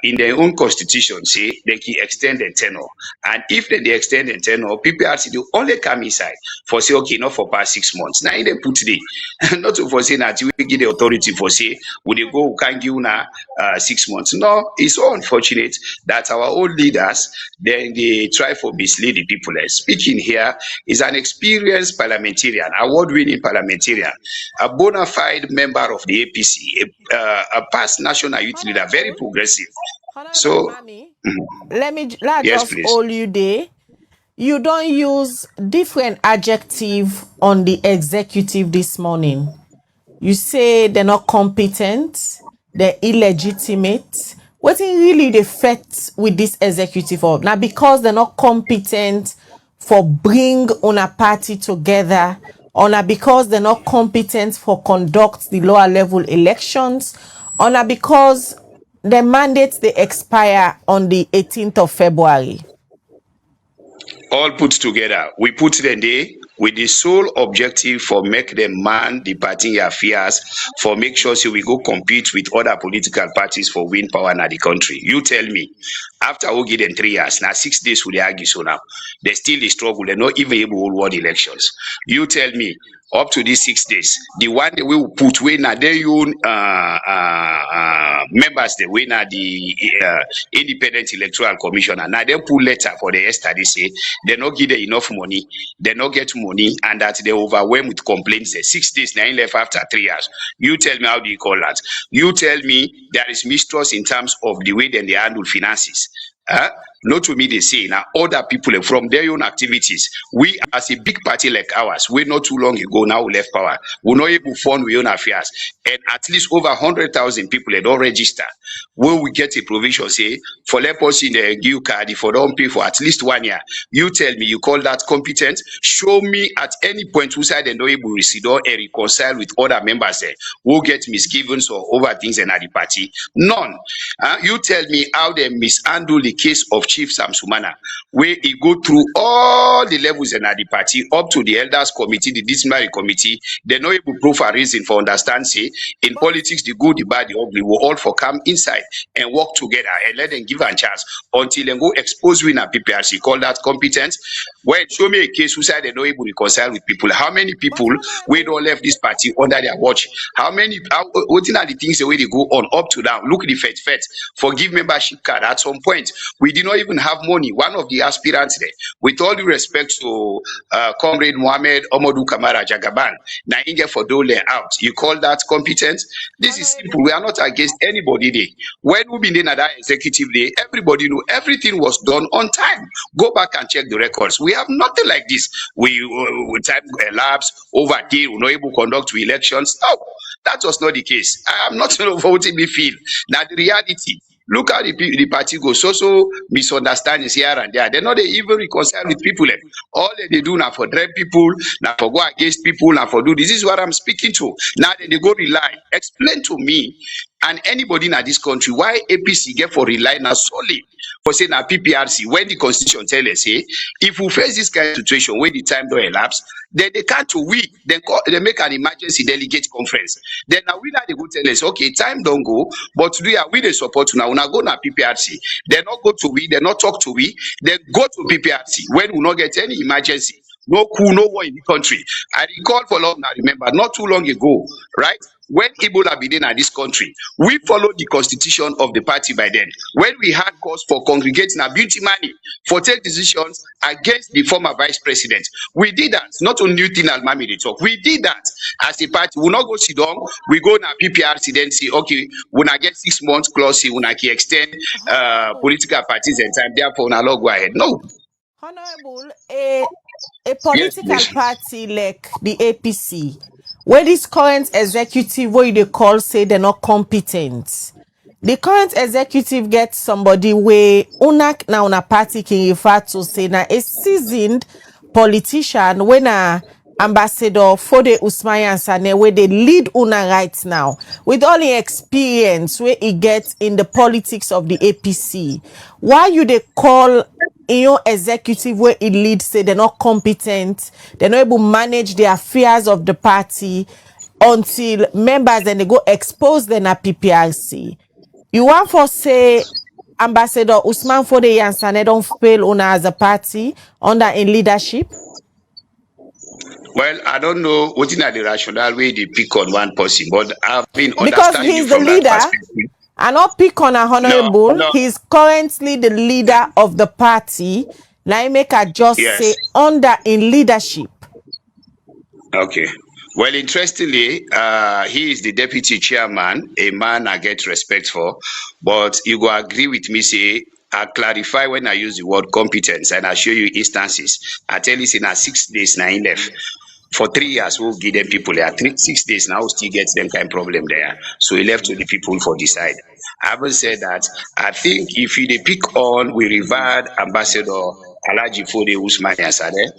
in their own constitution say they can extend the tenure, and if they extend the tenure, PPRC they only come inside for say okay, not for past 6 months. Now they put the not to for say that we give the authority for say would they go can give now 6 months. No, it's so unfortunate that our old leaders then they try for mislead the people. Speaking here is an experienced parliamentarian, award-winning parliamentarian, a bona fide member of the APC, a past national youth leader, very progressive. So let me yes, just please. hold you there. You don't use different adjective on the executive this morning. You say they're not competent, they're illegitimate. What really the effect with this executive of now, because they're not competent for bring on a party together, or now because they're not competent for conduct the lower level elections, or now because the mandates they expire on the 18th of February. All put together, we put them there with the sole objective for make them man the party affairs, for make sure so we go compete with other political parties for win power in the country. You tell me, after we give them 3 years, now 6 days will they argue so now? They still the struggle, they're not even able to hold world elections. You tell me, up to these 6 days, the one that we will put when their own members, they win at the Independent Electoral Commission, and now they pull letter for the yesterday say they not give them enough money, they not get money, and that they overwhelmed with complaints. There 6 days, 9 left after 3 years. You tell me, how do you call that? You tell me there is mistrust in terms of the way then they handle finances. Not to me they say now other people from their own activities. We as a big party like ours, we not too long ago now we left power. We're not able to fund our own affairs, and at least over 100,000 people had all registered. When we get a provision say for let us in the give card if we don't pay for at least 1 year. You tell me you call that competent? Show me at any point who side they not able to receive or reconcile with other members there who get misgivings or over things in the party. None. You tell me how they mishandle the case of Chief Sam Sumana, where he go through all the levels in the party up to the elders committee, the disciplinary committee. They know able to prove a reason for understand say in politics the good, the bad, the ugly will all for come inside and work together and let them give a chance until they go expose winner PPRC. Call that competence. Well, show me a case who said they don't able to reconcile with people. How many people we don't left this party under their watch? How many what are the things the way they go on up to down? Look the fet for give membership card. At some point we did not even have money. One of the aspirants there, with all due respect to comrade Mohammed Omodu Kamara Jagaban, now India for dole out. You call that competence? This is simple. We are not against anybody there. When we been in that executive day, everybody knew everything was done on time. Go back and check the records. We have nothing like this. We time elapsed over a day, we're not able to conduct elections. No, that was not the case. I am not voting me feel. Now the reality. Look how the party goes. So misunderstandings here and there. They're not even reconcile with people. All they do now for drive people, now for go against people, now for do this. This is what I'm speaking to. Now they go rely. Explain to me And anybody in this country, why APC get for rely now solely for saying na PPRC when the constitution tell us say if we face this kind of situation when the time don't elapse, then they can't to we then they make an emergency delegate conference. Then now we now they go tell us okay time don't go, but we are we the support now go na PPRC. They not go to we, they not talk to we, then go to PPRC when we not get any emergency. No coup, no war in the country. I recall for long now, remember, not too long ago, right? When Ebola began in this country, we followed the constitution of the party by then. When we had cause for congregating our beauty money for take decisions against the former vice president, we did that. Not only thing Almami they talk, we did that as a party. We not go sit down, we go na PPRC then say, okay, we not get 6 months clause, we not extend political parties and time. Therefore, we not go ahead. No. Honorable, a political party like the APC, where this current executive, what they call say they're not competent. The current executive gets somebody where una party can refer to say na a seasoned politician when a Ambassador Fode Usman Yansane where they lead una right now with all the experience where he gets in the politics of the APC. Why you they call in your executive where it leads say they're not competent, they're not able to manage the affairs of the party until members and they go expose them at PPRC. You want for say Ambassador Usman Fode Yansane don't fail on as a party under in leadership? Well, I don't know what in the rationale way they pick on one person, but I've been because understanding he's from the leader. that perspective. I not pick on a honorable. No. He's currently the leader of the party. Now I make a just say under in leadership. Okay. Well, interestingly, he is the deputy chairman, a man I get respect for. But you go agree with me, say, I clarify when I use the word competence and I show you instances. I tell you, in 6 days, now he left. For 3 years, we'll give them people there. 6 days now, still gets them kind of problem there. So he left to the people for decide. I haven't said that. I think if you pick on, we revered Ambassador Alhaji Fode Usman Yansane.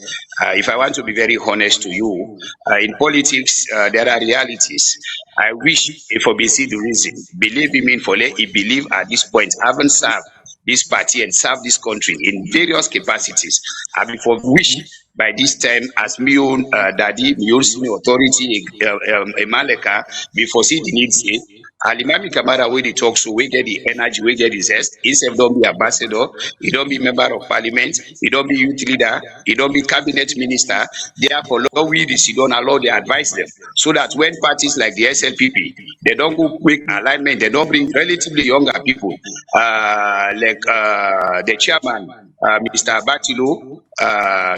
If I want to be very honest to you, in politics, there are realities. I wish if I see the reason, believe me, for let he believe at this point, I haven't served this party and serve this country in various capacities. I before wish by this time as my own daddy, my own senior authority, a Maleka, before see the need say, Alimami Kamara where they talk so we get the energy, we get the zest. Instead don't be ambassador, he don't be member of parliament, he don't be youth leader, he don't be cabinet minister. Therefore, Lord, we don't allow they advise them so that when parties like the SLPP, they don't go quick alignment, they don't bring relatively younger people like the chairman, Mr. Batilo,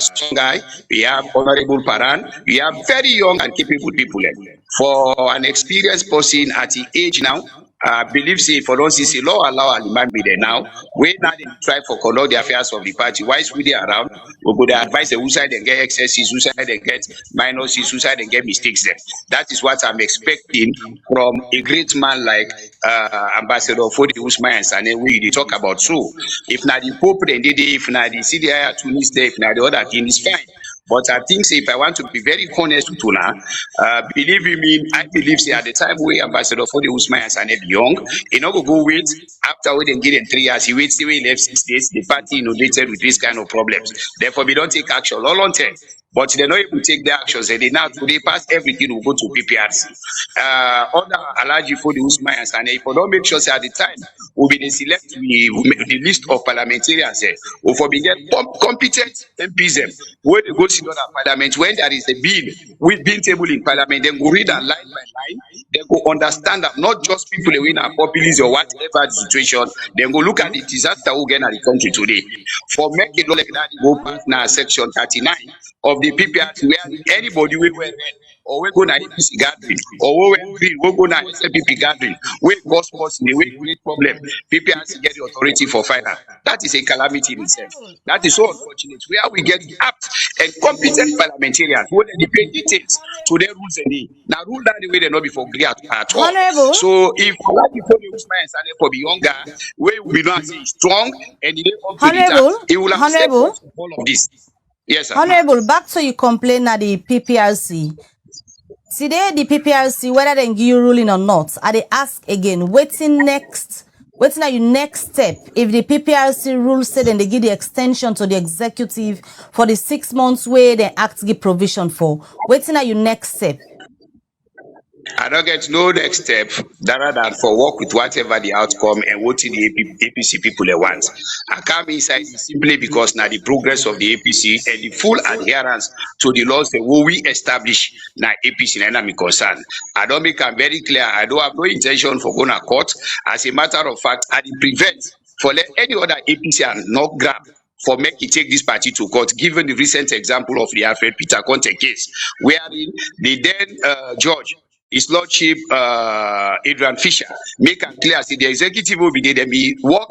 strong guy, we have Honorable Paran, we have very young and capable people. For an experienced person at the age now, I believe say for those say law allow Aliman be there now. We now they try for conduct the affairs of the party. Why is we there around? We go there advise the who side and get excesses, who side and get minuses, who side and get mistakes there. That is what I'm expecting from a great man like Ambassador Fode Usman Yansane we talk about. So if not the Pope then if not the CDI Tunis there, if not the other thing is fine. But I think say if I want to be very honest with you now, believe me, I believe say at the time we Ambassador Fode Usman Yansane young, he not go wait after we then get in 3 years, he waits till he left 6 days, the party inundated with this kind of problems. Therefore, we don't take action all on 10. But they not able to take the actions and they now today pass everything will go to PPRC. Under Alhaji Fode Usman Yansane, if we don't make sure say at the time we'll be select the list of parliamentarians or for be get competent MPs where they go sit on parliament when there is a bill with being table in parliament, then go read and line by line, then go understand that not just people who are populist or whatever the situation, then go look at the disaster we get in the country today. For make it like that, go back now section 39 of the PPRC where anybody will wear red or we go na APC gathering or we green, we go na SLPP gathering, we cause person, we create problem. PPRC get the authority for final. That is a calamity in itself. That is so unfortunate. Where we get apt and competent parliamentarians who they pay details to their rules and now rule that the way they not before agree at all. Honorable. So if Fode Usman Yansane for be younger, we will not say strong and he up to the task, he will have stepped up all of this. Yes, sir. Honorable, back to you complain at the PPRC. Today, the PPRC, whether they give you ruling or not, they ask again, waiting are your next step? If the PPRC rules say then they give the extension to the executive for the 6 months where they act give provision for, waiting are your next step? I don't get no next step rather than for work with whatever the outcome and what the APC people they want. I come inside it simply because now the progress of the APC and the full adherence to the laws that we establish now APC and I'm concerned. I don't make them very clear. I don't have no intention for going to court. As a matter of fact, I prevent for let any other APC and not grab for make it take this party to court, given the recent example of the Alfred Peter Conte case, wherein the then judge, his lordship Adrian Fisher, make am clear say the executive will be there, dem be work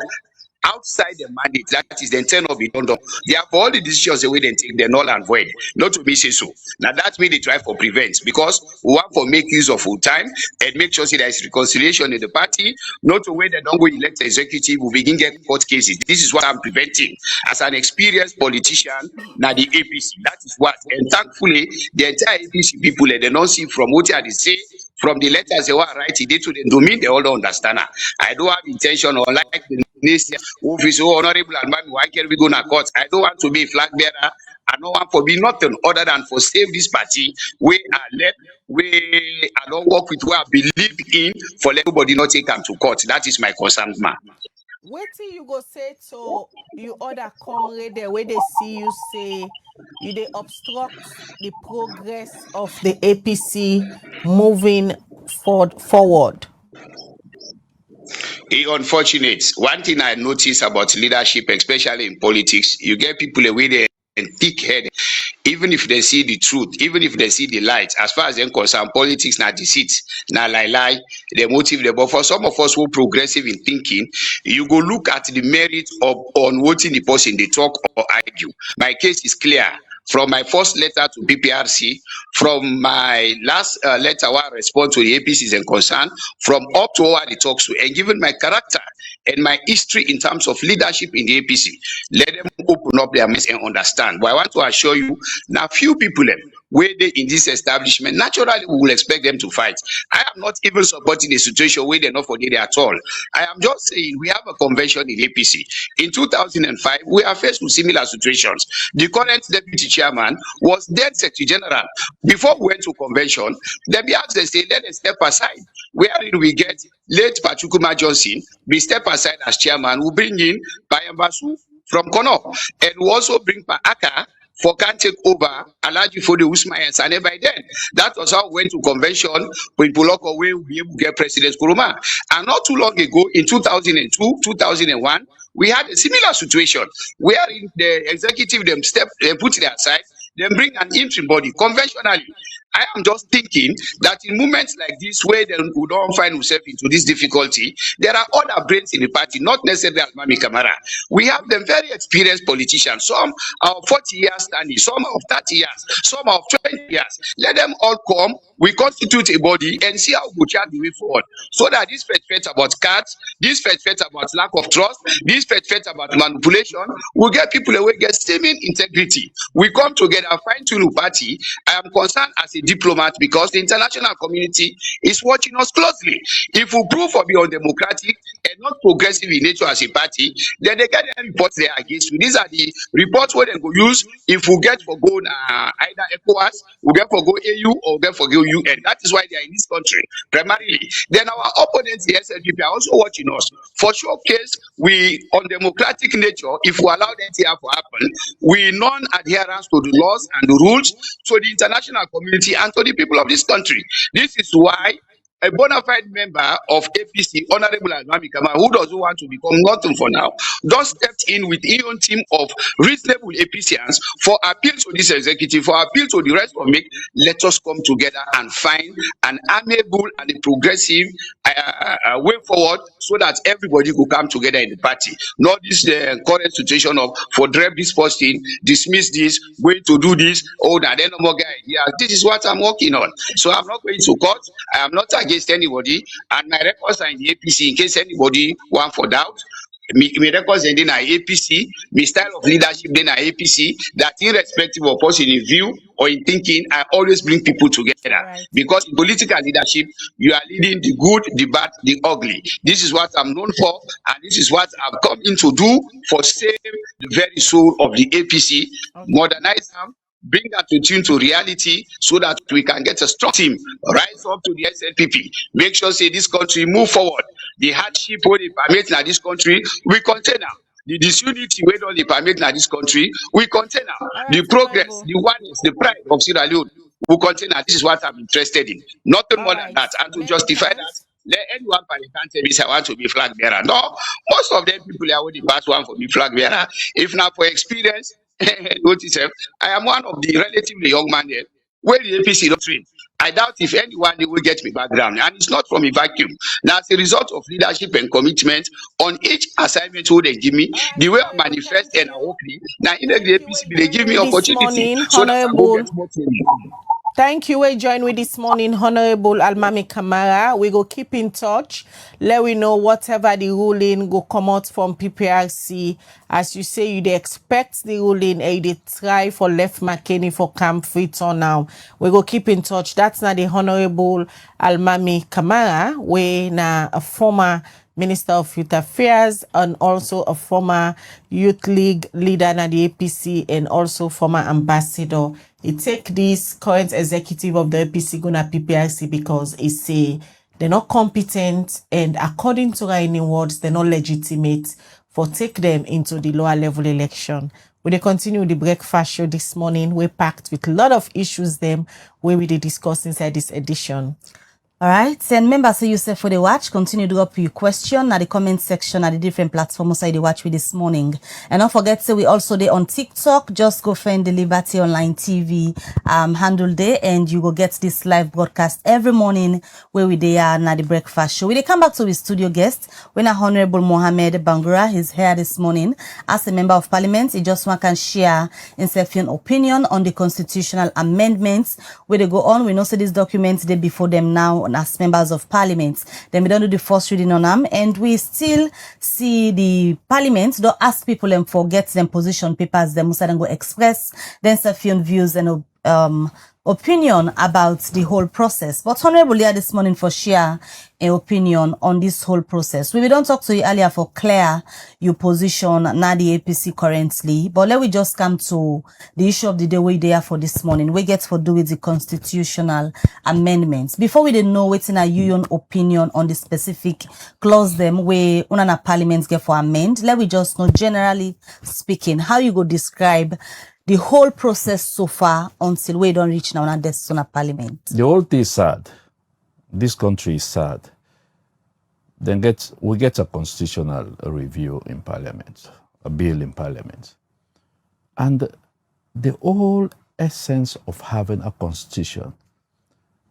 outside the mandate, that is the intent of the London. Therefore, all the decisions the way they take, they're null and void. Not to be say so. Now that's why they try for prevent, because we want for make use of full time and make sure say there is reconciliation in the party. Not to way they don't go elect the executive, we begin get court cases. This is what I'm preventing. As an experienced politician, now the APC, that is what. And thankfully, the entire APC people, they don't see from what they say, from the letters they were writing, they to the domain, they all don't understand. I don't have intention or like the minister who is so honorable and why can we go to court? I don't want to be a flag bearer. I don't want to be nothing other than for save this party. We are left, we I don't work with what I believe in for let everybody not take them to court. That is my concern, man. Wait till you go say to you other comrade there where they see you say you they obstruct the progress of the APC moving forward. Unfortunate. One thing I notice about leadership, especially in politics, you get people away there and thick head, even if they see the truth, even if they see the light. As far as they're concerned, politics na deceit, na lie, they motive them. But for some of us who progressive in thinking, you go look at the merit of on what the person they talk or argue. My case is clear. From my first letter to PPRC, from my last letter where I respond to the APCs and concern, from up to what they talk to, and given my character and my history in terms of leadership in the APC, let them open up their minds and understand. But I want to assure you, now few people where they in this establishment, naturally we will expect them to fight. I am not even supporting a situation where they're not for it at all. I am just saying we have a convention in APC. In 2005, we are faced with similar situations. The current deputy chairman was then secretary general. Before we went to convention, they be asked, they say, let us step aside. Where did we get late Pachukuma Johnson be step aside as chairman? We bring in Bayambasu from Kono, and we also bring Paaka for can take over Alaji for the Usman and by then. That was how we went to convention with Buloko where we get President Kuruma. And not too long ago, in 2002, 2001, we had a similar situation where the executive them put it aside, then bring an interim body conventionally. I am just thinking that in moments like this, where we don't find ourselves into this difficulty, there are other brains in the party, not necessarily Almami Kamara. We have them very experienced politicians. Some are 40 years standing, some are 30 years, some are 20 years. Let them all come. We constitute a body and see how we chart the way forward. So that this fete about cards, this fete about lack of trust, this fete about manipulation, we get people away, get seeming integrity. We come together, find Tulu party. I am concerned as a diplomat because the international community is watching us closely. If we prove to be undemocratic and not progressive in nature as a party, then they get the reports there against you. These are the reports where they go use if we get for go either ECOWAS, we get for go AU or get for go UN. That is why they are in this country primarily. Then our opponents, the SLPP, are also watching us. For showcase, we on democratic nature, if we allow that here to happen, we non-adherence to the laws and the rules to the international community and to the people of this country. This is why a bona fide member of APC, Honorable Almami Kama, who doesn't want to become nothing for now, just stepped in with his own team of reasonable APCians for appeal to this executive, for appeal to the rest of it. Let us come together and find an amiable and a progressive way forward so that everybody will come together in the party. Not this current situation of for drop this posting, dismiss this, going to do this, oh, now then no more guy. Yeah, this is what I'm working on. So I'm not going to court. I am not against anybody, and my records are in the APC in case anybody want for doubt. me records in our APC, me style of leadership in our APC, that irrespective of us in view or in thinking, I always bring people together. All right. Because in political leadership, you are leading the good, the bad, the ugly. This is what I'm known for, and this is what I've come in to do for save the very soul of the APC, Okay. modernize them, bring that tune to reality so that we can get a strong team, rise up to the SLPP, make sure say this country move forward. The hardship wey dey permit na this country, we contain am. The disunity wey don dey permit na this country, we contain am. All The right, progress, Honorable. the oneness, the pride of Sierra Leone, we contain am. This is what I'm interested in. Nothing All more than right. that. And to Many justify that, thanks. let anyone can't tell me say I want to be flag bearer. No, most of them people are the pass one for me flag bearer. If not for experience, notice I am one of the relatively young man here where the APC don't train. I doubt if anyone they will get me background, and it's not from a vacuum. Now, as a result of leadership and commitment on each assignment who they give me, All right, the way I Honorable. manifest Thank and I you. work, now in the Thank you. APC, We they join give me with this opportunity morning, so that I go Honorable. get more training. Thank you. We join with this morning, Honorable Almami Kamara. We go keep in touch. Let we know whatever the ruling go come out from PPRC. As you say, you dey expect the ruling and you dey try for left McKinney for camp free turn now. We go keep in touch. That's not the Honorable Almami Kamara. We na a former Minister of Youth Affairs and also a former Youth League leader in the APC and also former ambassador. He take this current executive of the APC go na PPRC because he say they're not competent and according to Rainy words, they're not legitimate for take them into the lower level election. We dey continue the breakfast show this morning. We're packed with a lot of issues them where we dey discuss inside this edition. All right, and remember, so you say for the watch, continue to drop your question at the comment section at the different platforms I watch with this morning. And don't forget, so we also there on TikTok. Just go find the Liberty Online TV handle there, and you will get this live broadcast every morning where we there at the breakfast show. We dey come back to his studio guest when Honorable Mohammed Bangura is here this morning as a member of Parliament. He just want can share himself an opinion on the constitutional amendments where they go on. We know so these documents they before them now as members of Parliament. Then we don't do the first reading on them, and we still see the Parliament don't ask people and forget them position papers. They must then go express then certain views and opinion about the whole process. But Honorable here this morning for share an opinion on this whole process. We don't talk to you earlier for clear your position now the APC currently, but let we just come to the issue of the day we there for this morning. We get for do with the constitutional amendments. Before we didn't know what's in a union opinion on the specific clause them where una parliaments get for amend, let we just know generally speaking how you go describe the whole process so far until we don't reach now on this parliament. The whole thing is sad. This country is sad. Then we get a constitutional review in parliament, a bill in parliament. And the whole essence of having a constitution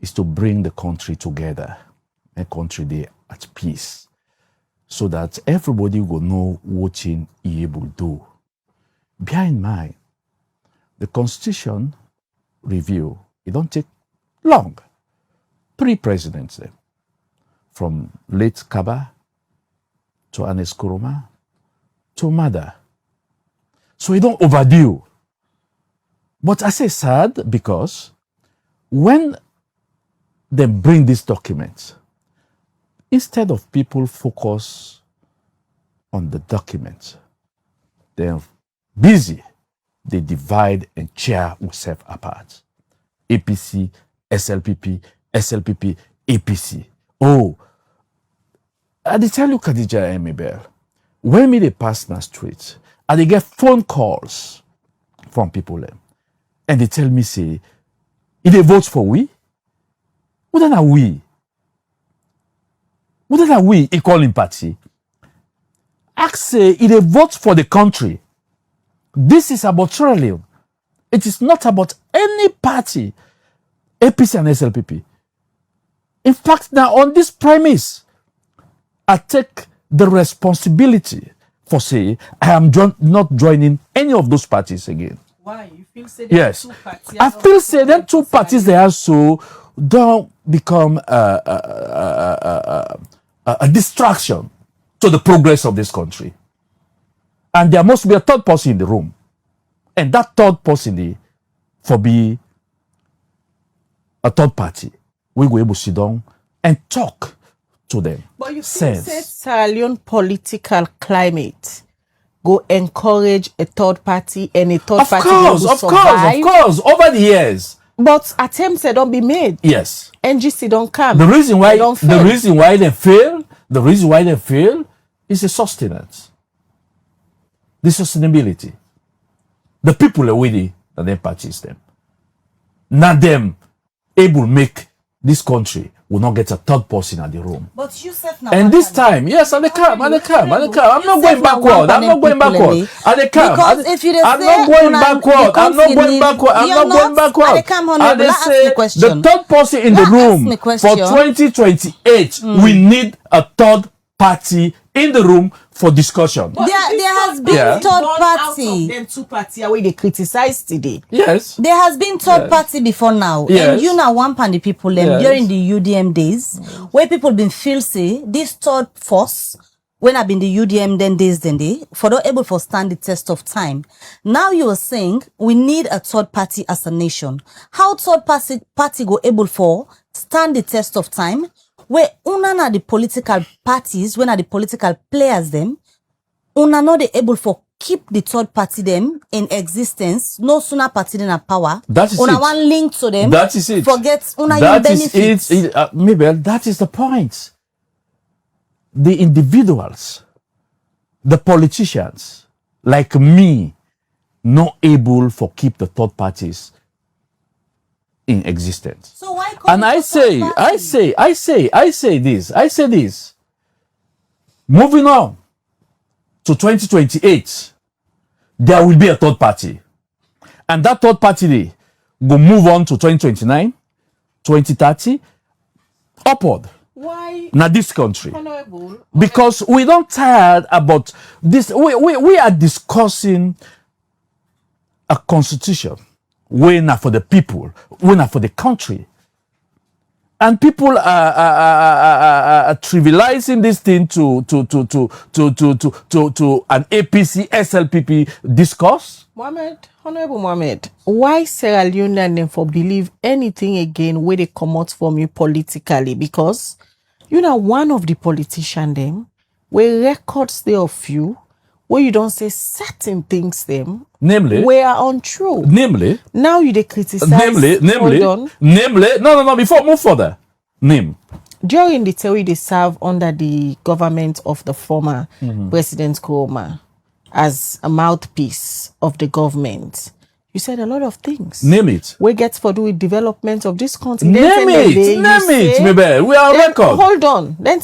is to bring the country together, a country there at peace, so that everybody will know what he able to do. Bear in mind, the constitution review, it don't take long. 3 presidents there, from late Kaba to Anes Kuruma to Mada. So it don't overdue. But I say sad because when they bring these documents, instead of people focus on the documents, they're busy. They divide and tear themselves apart. APC, SLPP, SLPP, APC. Oh, I tell you, Khadija Emibel, when me they pass na street, and they get phone calls from people, and they tell me, say, if they vote for we, what are we? What are we equaling party? Ask say, if they vote for the country, this is about Sierra Leone. It is not about any party, APC and SLPP. In fact, now on this premise, I take the responsibility for say I am not joining any of those parties again. Why? You feel say yes, I feel say them 2 parties they also don't become a distraction to the progress of this country. And there must be a third person in the room. And that third person for be a third party. We go able to sit down and talk to them. But you think Sierra Leone political climate go encourage a third party and a third party will survive? Of course, over the years. But attempts don't be made. Yes. NGC don't come. The reason why they fail is the sustenance. The sustainability. The people are waiting that they purchase them. Not them able to make this country will not get a third person at the room. But Yusuf now. And this time, yes, and they come. I'm not going backward. And they come. Because if you I'm not going backward. And they say the third person in the room for 2028, we need a third party in the room for discussion. There has been third party. Them two party where they criticize today. Yes. There has been third party before now. Yes. And you know one pan the people during the UDM days where people been feel say this third force when I've been the UDM then for not able to stand the test of time. Now you are saying we need a third party as a nation. How third party go able for stand the test of time? Where una na the political parties, when are the political players them, una not able for keep the third party them in existence. No sooner party than a power. That is una it. one link to them. That is it. Forget una that your is benefits. it. Maybe that is the point. The individuals, the politicians, like me, not able for keep the third parties in existence. So why and I say this. Moving on to 2028, there will be a third party. And that third party will move on to 2029, 2030, upward. Why? Now this country. Honorable. Because we don't tired about this. We are discussing a constitution. We're not for the people. We're not for the country. And people are trivializing this thing to an APC, SLPP discourse. Honorable Mohammed, why Sierra Leonean for believe anything again where they come out from you politically? Because you know one of the politicians them where records they of you where you don't say certain things them namely were untrue. Namely now you they criticize namely no before move further. Name. During the term they serve under the government of the former President Kuroma as a mouthpiece of the government. You said a lot of things. Name it. We get to do with development of this country. Name it, maybe. We are record. Hold on. Then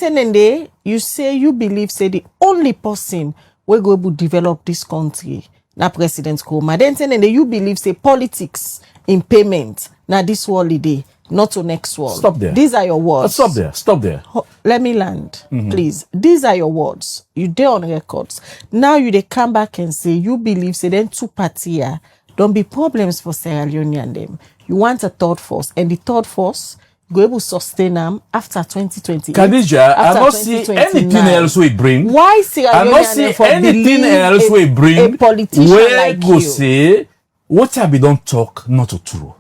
you say you believe say the only person we go to develop this country na President Kuroma. Then you believe say politics in payment na this holiday, not to next world. Stop there. These are your words. Stop there. Let me land, please. These are your words. You dare on records. Now you they come back and say you believe say then two parties don't be problems for Sierra Leone and them. You want a third force, and the third force go able to sustain them after 2028. Khadija, I don't see anything else we bring. Why Sierra Leone and them for anything else we bring? A politician where like go you say what have we don't talk not to true.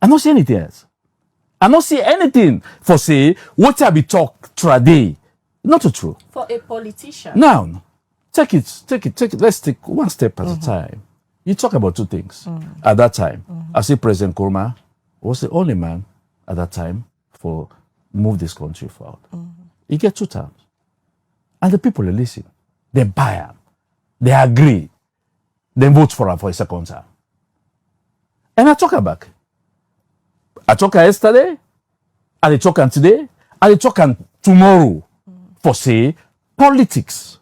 I don't see anything else. I don't see anything for say what have we talk today not to true. For a politician. Now, take it. Let's take one step at a time. You talk about two things. At that time, I say President Kuroma was the only man at that time for move this country forward. He get 2 terms. And the people listen. They buy him. They agree. They vote for him for a second term. And I talk back. I talk yesterday, I talk today, I talk tomorrow for say politics.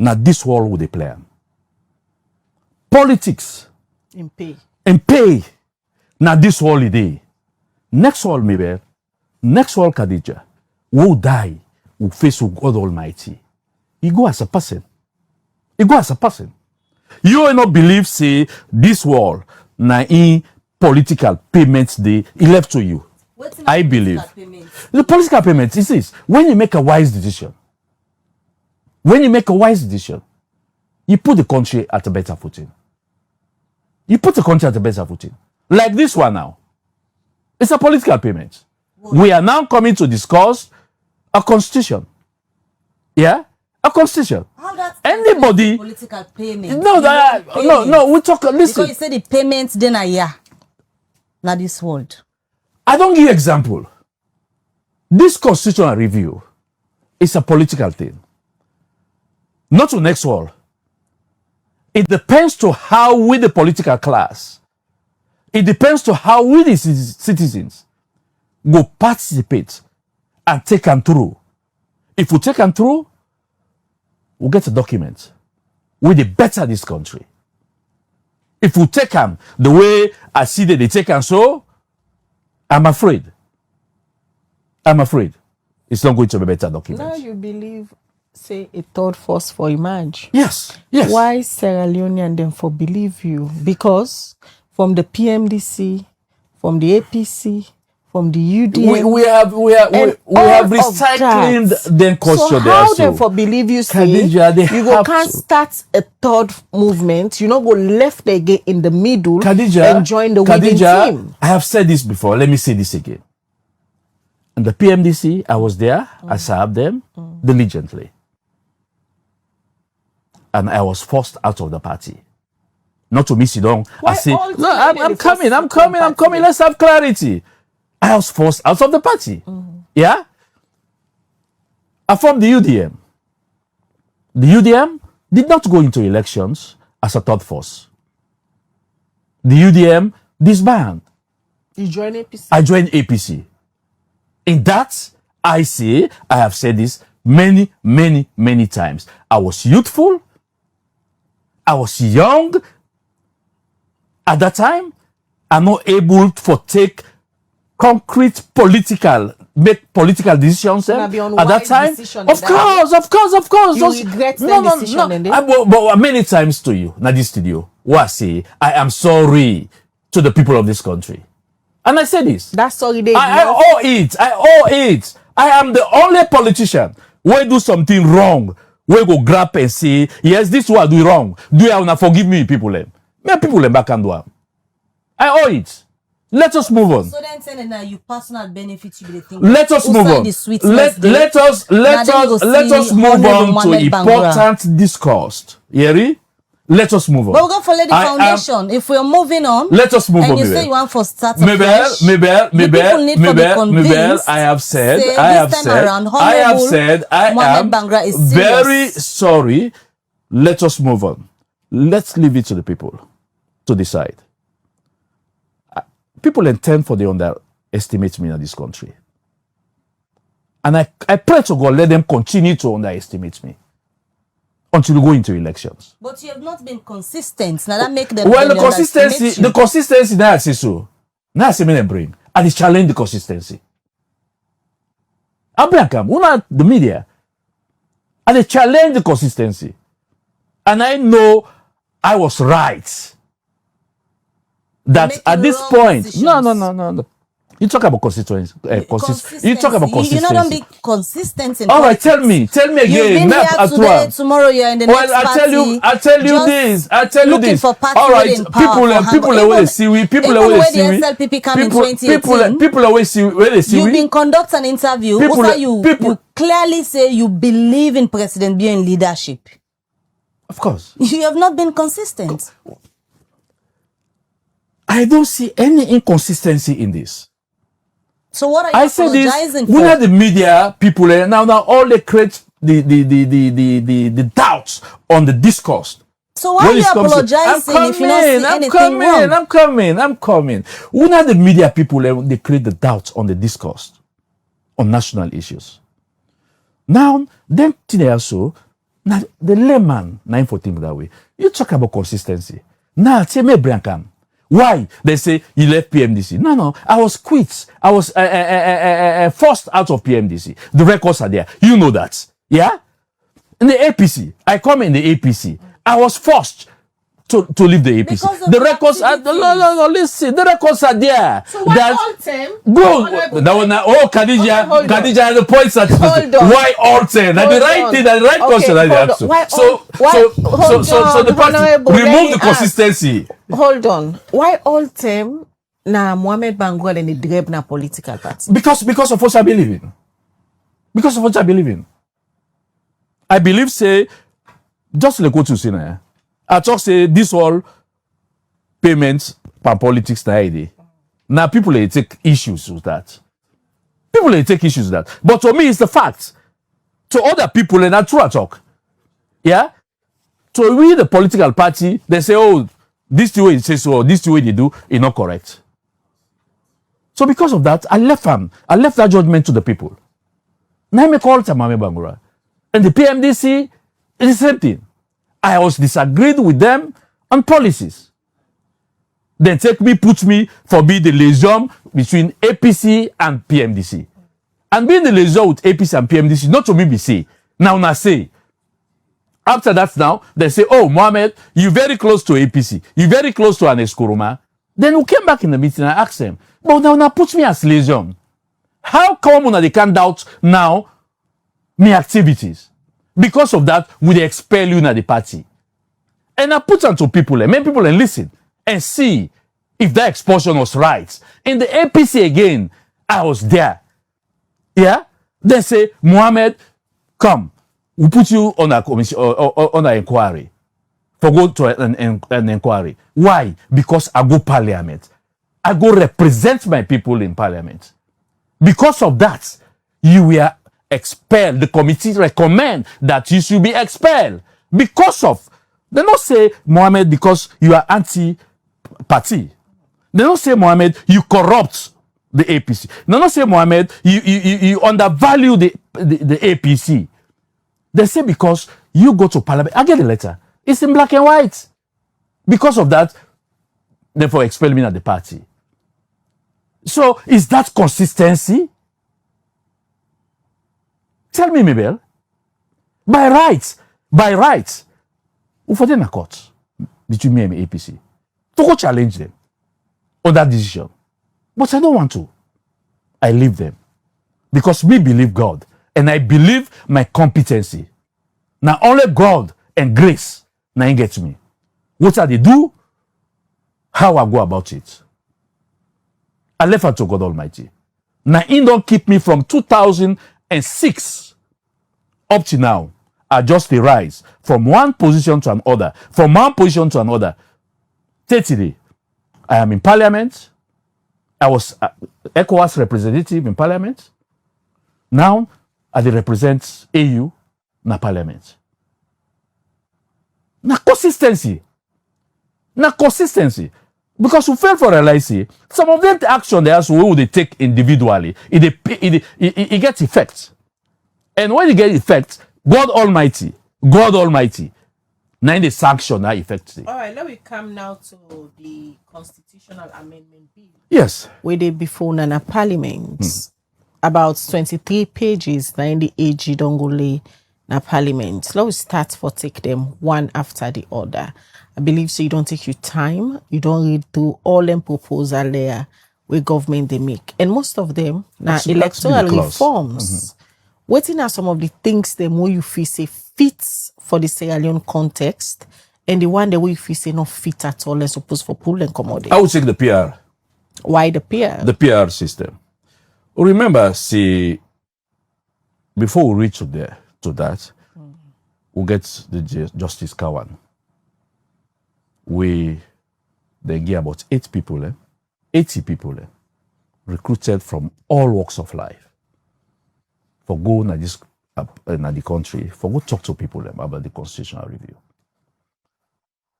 Now this world would they play. Politics. in pay. Now this holiday. Next world maybe. Next world Khadija. Will die. Will face with God Almighty. He go as a person. You will not believe say this world na in political payments day he left to you. I believe. The political payments is this. When you make a wise decision, When you make a wise decision, you put the country at a better footing. You put the country at a better footing. Like this one now. It's a political payment. We are now coming to discuss a constitution. Yeah? A constitution. How that's anybody political payment? No, we talk, listen. Because you say the payments then are yeah. Now this world. I don't give example. This constitutional review is a political thing. Not to next world. It depends to how we, the political class, it depends to how we, the citizens, go participate and take them through. If we take them through, we'll get a document. We the better this country. If we take them the way I see that they take them so, I'm afraid it's not going to be a better document. Now you believe, say, a third force for emerge. Yes. Why Sierra Leonean then for believe you? Because from the PMDC, from the APC, from the UDM, we have recycling then question so there. How then for believe you say Khadija, you go can't start a third movement, you know, go left again in the middle and join the winning team. I have said this before. Let me say this again. And the PMDC, I was there. I served them diligently. And I was forced out of the party. Not to miss it on. I say, no, I'm coming. Let's have clarity. I was forced out of the party. Yeah? I formed the UDM. The UDM did not go into elections as a third force. The UDM disbanded. You join APC? I joined APC. In that, I have said this many times. I was youthful. I was young. At that time, I'm not able to take concrete make political decisions at that time. Of course. You regret that decision. But many times to you, na this studio, I say, I am sorry to the people of this country. And I say this. That's sorry. I owe it. I am the only politician who do something wrong. We go grab and say, yes, this one do wrong. Do you want to forgive me, people? Me people back and do. I owe it. Let us move on. So then saying that you personal benefits you be the thing. Let us move on. Let us move on to important discourse. Yeri? Let us move on. But we're going to follow the foundation. If we're moving on, let us move on. And you say you want for start Mabel, I have said, I am very sorry. Let us move on. Let's leave it to the people to decide. People intend for they underestimate me in this country. And I pray to God, let them continue to underestimate me until we go into elections. But you have not been consistent. Now that make them. Well, the consistency now I say so. Now I say me them bring. And they challenge the consistency. Abraham, una the media. And they challenge the consistency. And I know I was right. That at this point, no. You talk about consistency. You talk about consistency. You don't be consistent in all right, tell me again. You've been here today, tomorrow you're in the next party. I tell you this. All right, people always see we. People always see we. People always see where they see we. You've been conducting an interview. You clearly say you believe in President being leadership. Of course. You have not been consistent. I don't see any inconsistency in this. So what are you apologizing for? We are the media people now all they create the doubts on the discourse. So why are you apologizing if you're not seeing anything wrong? I'm coming. We are the media people they create the doubts on the discourse on national issues. Now, then today also, now the layman, now for think that way. You talk about consistency. Now, tell me, Briancam. Why? They say you left PMDC. No. I was quit. I was forced out of PMDC. The records are there. You know that. Yeah? In the APC. I come in the APC. I was forced to leave the APC. The records are no, listen. The records are there. So why all them? Go. Khadija, the points at why all them? Now the right thing, the right question that you have to. So the party remove the consistency. Hold on. Why all them? Na Mohamed Bangwell and the Dreb na political party. Because of what I believe in. Because of what I believe in. I believe say just like what you say now. I talk say this all payments per politics na idea. Now people they take issues with that. People they take issues with that. But to me it's the fact. To other people and that's true I talk. Yeah? To we the political party, they say, oh, this the way it says so, or this the way they do, is not correct. So because of that, I left that judgment to the people. Now I call Tamame Bangura. And the PMDC is the same thing. I was disagreed with them on policies. They put me for being the liaison between APC and PMDC. And being the liaison with APC and PMDC, not to me be say. Now say. After that now, they say, oh, Mohammed, you're very close to APC. You're very close to Anes Kuruma. Then we came back in the meeting and I asked them, but now put me as liaison. How come they can't doubt now my activities? Because of that, we expel you in the party. And I put on to people, and many people and listen and see if that expulsion was right. In the APC again, I was there. Yeah? They say, Mohammed, come. We put you on a commission or on an inquiry. For go to an inquiry. Why? Because I go parliament. I go represent my people in parliament. Because of that, you were expelled. The committee recommend that you should be expelled. Because of, they don't say, Mohammed, because you are anti-party. They don't say, Mohammed, you corrupt the APC. They don't say, Mohammed, you undervalue the APC. They say because you go to parliament. I get the letter. It's in black and white. Because of that, therefore expel me at the party. So is that consistency? Tell me, Mabel. By rights, who for them a court between me and the APC to go challenge them on that decision. But I don't want to. I leave them. Because we believe God. And I believe my competency. Now only God and grace now get me. What are they do? How I go about it. I left her to God Almighty. Now he don't keep me from 2006 up to now. I just rise from one position to another. From one position to another. 30 days. I am in parliament. I was ECOWAS representative in parliament. Now I represent AU na parliament. Na consistency. Because we fail for realizing some of them action they ask what would they take individually. It gets effect. And when it gets effect, God Almighty, now in the sanction that effect. All right, let me come now to the constitutional amendment bill. Yes. Where they before Nana Parliament. About 23 pages now in the AG Dongole na Parliament. Let's start for take them one after the other. I believe so you don't take your time, you don't read through all them proposal there where government they make. And most of them now electoral reforms. Waiting are some of the things them where you feel say fits for the Sierra Leone context and the one that we feel say not fit at all and supposed for pull and commodity. I would take the PR. Why the PR? The PR system. Remember, see, before we reach to that, we'll get the Justice Kawan. We then get about 80 people recruited from all walks of life for go na this na the country, for go talk to people about the constitutional review.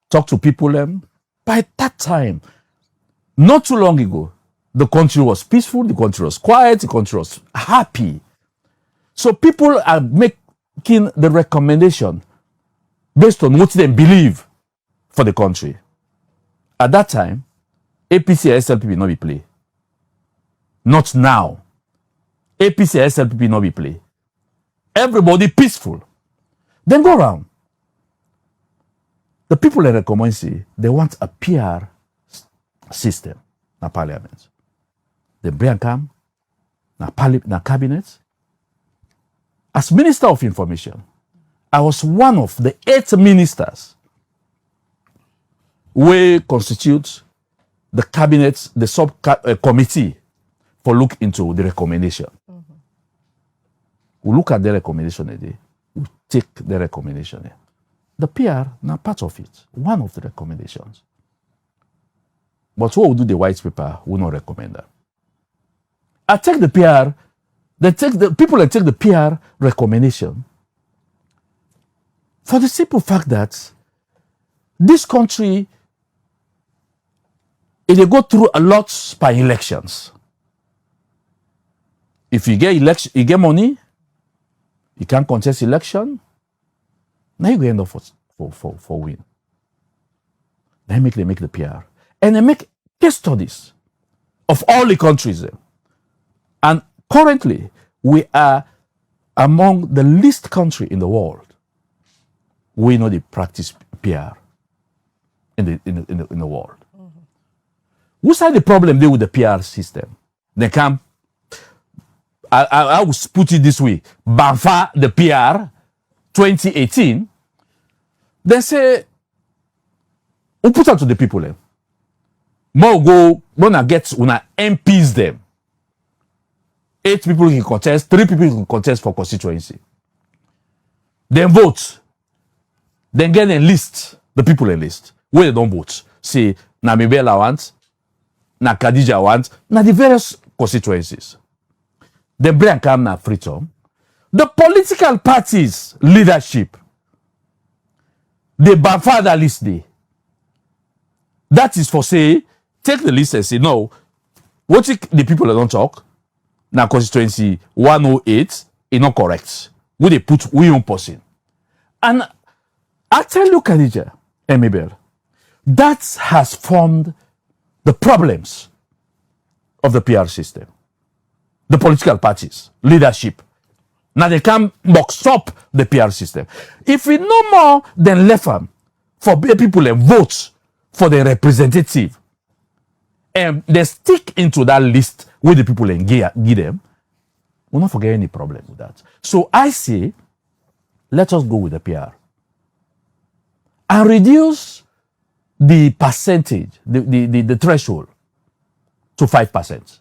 Talk to people by that time, not too long ago, the country was peaceful, the country was quiet, the country was happy. So people are making the recommendation based on what they believe for the country. At that time, APC and SLPP not be play. Not now. APC and SLPP not be play. Everybody peaceful. Then go around. The people in the community, they want a PR system na parliament. They bring come na cabinet. As Minister of Information, I was one of the 8 ministers who constitute the cabinet, the subcommittee for look into the recommendation. We look at the recommendation a day. We take the recommendation. The PR, now part of it, one of the recommendations. But what will do the white paper will not recommend that. I take the PR, the people that take the PR recommendation for the simple fact that this country, they go through a lot by elections. If you get election, you get money, you can't contest election, now you go end up for win. They make the PR. And they make case studies of all the countries. And currently, we are among the least country in the world. We know they practice PR in the world. What's the problem there with the PR system? They come, I will put it this way, Banfa the PR 2018, they say, we put out to the people, more go, wanna get, wanna MPs them. 8 people can contest, 3 people can contest for constituency. Then vote. Then get a list, the people in list, where they don't vote. Say, na Mibela want, na Khadija want, na the various constituencies. Then bring come na freedom. The political parties leadership, they banfa that list day. That is for say, take the list and say, no, what the people that don't talk, na constituency 108 is not correct. We they put we own person. And I tell you, Khadija and Mabel, that has formed the problems of the PR system. The political parties, leadership. Now they can box up the PR system. If we no more than left them for people and vote for the representative, and they stick into that list with the people and give them, we'll not forget any problem with that. So I say, let us go with the PR and reduce the percentage, the threshold to 5%.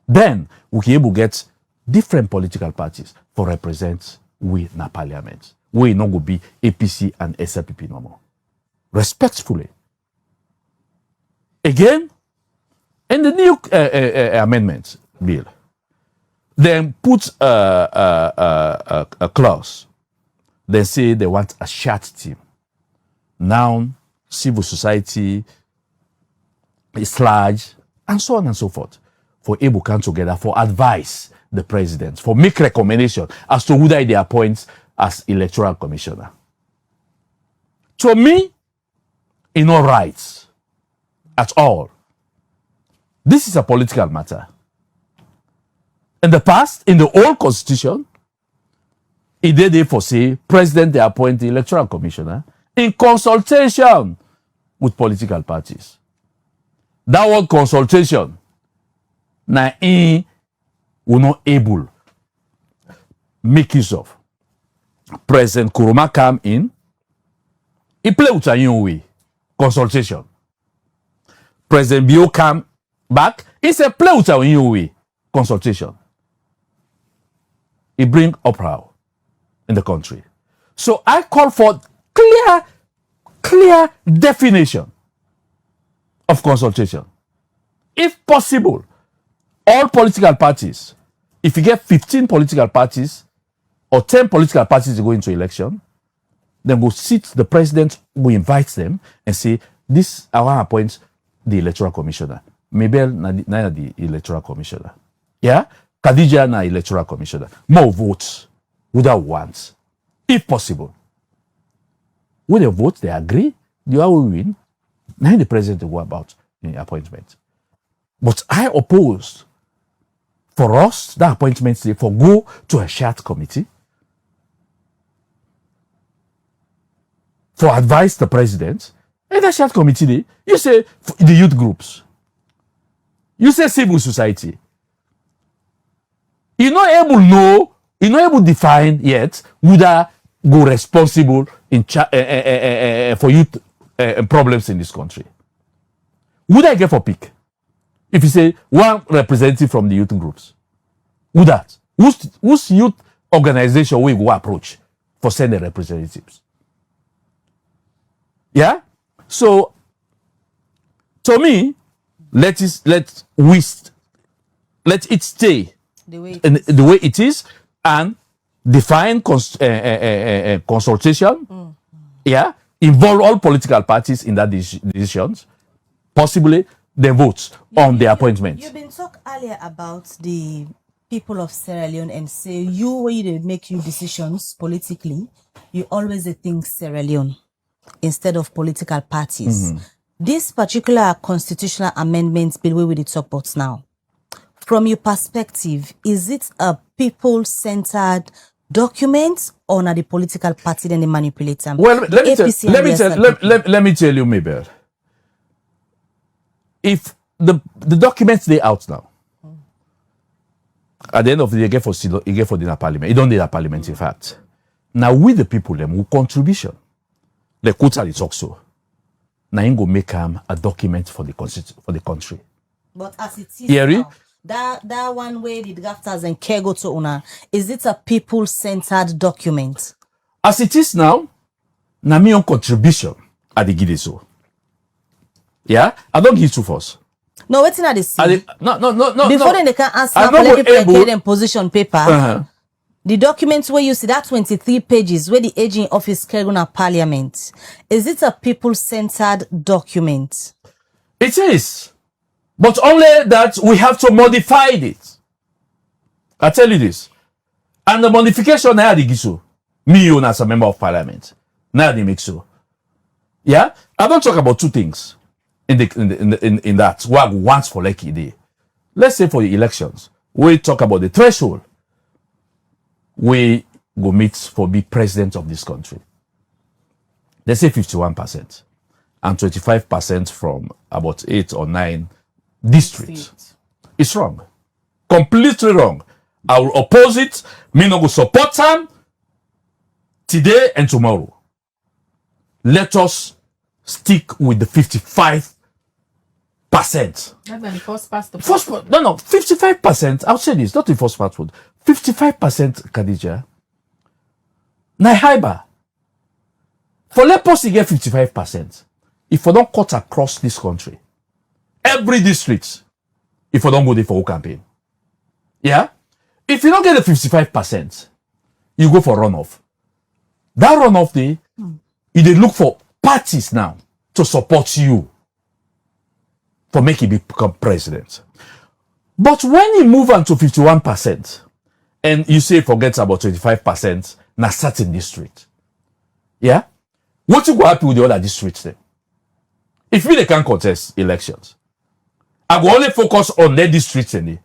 Then we can able to get different political parties for represent we in parliament. We not go be APC and SLPP no more. Respectfully. Again, in the new amendment bill, then put a clause. They say they want a shared team. Now, civil society is large, and so on and so forth, for able to come together for advice the president, for make recommendation as to who they appoint as electoral commissioner. To me, in no rights at all. This is a political matter. In the past, in the old constitution, it did for say president they appoint the electoral commissioner in consultation with political parties. That word consultation, now he will not able make use of. President Kuruma come in, he play with a new way, consultation. President Bio come back, he say play with a new way, consultation. He bring uproar in the country. So I call for clear definition of consultation. If possible, all political parties, if you get 15 political parties or 10 political parties to go into election, then we'll sit the president, we invite them and say, this, I want to appoint the electoral commissioner. Maybe na the electoral commissioner. Yeah? Khadija na electoral commissioner. More votes without wants, if possible. With the votes, they agree, the other will win. Now the president will go about the appointment. But I oppose for us that appointment for go to a shared committee for advice the president, and the shared committee, you say the youth groups, you say civil society. You're not able to know, you're not able to define yet whether go responsible in for youth problems in this country. Would I get for pick? If you say one representative from the youth groups, who that? Whose youth organization will go approach for sending representatives? Yeah? So, to me, let it stay the way it is and define consultation. Yeah? Involve all political parties in that decisions. Possibly the votes on the appointment. You've been talking earlier about the people of Sierra Leone and say you when they make you decisions politically, you always think Sierra Leone instead of political parties. This particular constitutional amendment bill we will talk about now, from your perspective, is it a people-centered document or not the political party then they manipulate them? Well, let me tell you, Mabel. If the documents they out now, at the end of the day, you get for the parliament. You don't need a parliament, in fact. Now, with the people, them who contribution, the Kuta is also. Now, you go make a document for the country. But as it is now, that one way the drafters and care go to owner, is it a people-centered document? As it is now, na me own contribution at the Gideso. Yeah, I don't give two first. No, waiting at the scene. No. Before then they can answer, let people get them position paper. The documents where you see that 23 pages where the aging office carrying a parliament, is it a people-centered document? It is, but only that we have to modify it. I tell you this, and the modification now the giso me own as a member of parliament now they make so. Yeah, I don't talk about two things. In that what once for like day. Let's say for the elections, we talk about the threshold. We go meet for be president of this country. They say 51% and 25% from about 8 or 9 districts. It's wrong. Completely wrong. I will oppose it. Me no go support them today and tomorrow. Let us stick with the 55%. That's the first past. 55%. I'll say this, not the first part. 55%, Khadija. Na haiba. For let us get 55%. If we don't cut across this country, every district, if we don't go there for a campaign. Yeah? If you don't get the 55%, you go for runoff. That runoff day, you dey look for parties now to support you for making you become president. But when you move on to 51%, and you say forget about 25% in a certain district, yeah? What you go happy with the other districts then? If they can't contest elections, I go only focus on their districts in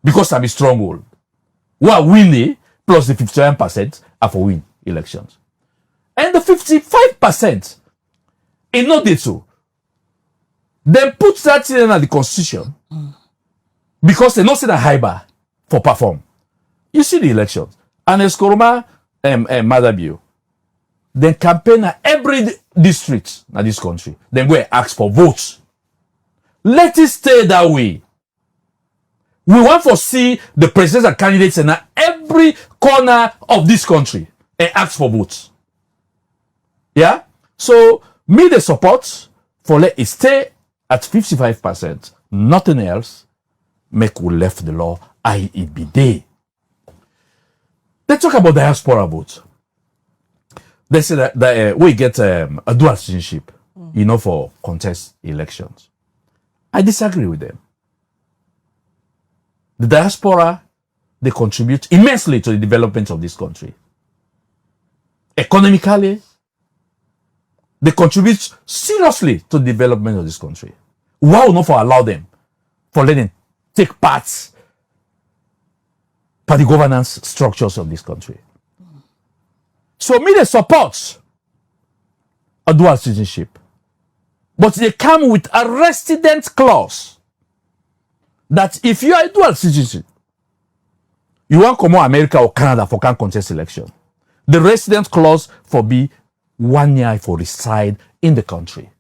because I'm a stronghold. Who are winning plus the 51% are for win elections. And the 55% is not it so. Then put that in the constitution because they not see the high bar for perform. You see the elections. And Eskoroma Madabio, then campaign at every district in this country. Then go and ask for votes. Let it stay that way. We want to see the presidential candidates in every corner of this country and ask for votes. Yeah? So, me the support for let it stay at 55%. Nothing else make we left the law IEB day. Let's talk about diaspora vote. They say that we get a dual citizenship, for contest elections. I disagree with them. The diaspora, they contribute immensely to the development of this country. Economically, they contribute seriously to the development of this country. Why would not for allow them for letting take part for the governance structures of this country? So me the support a dual citizenship. But they come with a resident clause that if you are a dual citizen, you want to come to America or Canada for can contest election. The resident clause for be 1 year for reside in the country.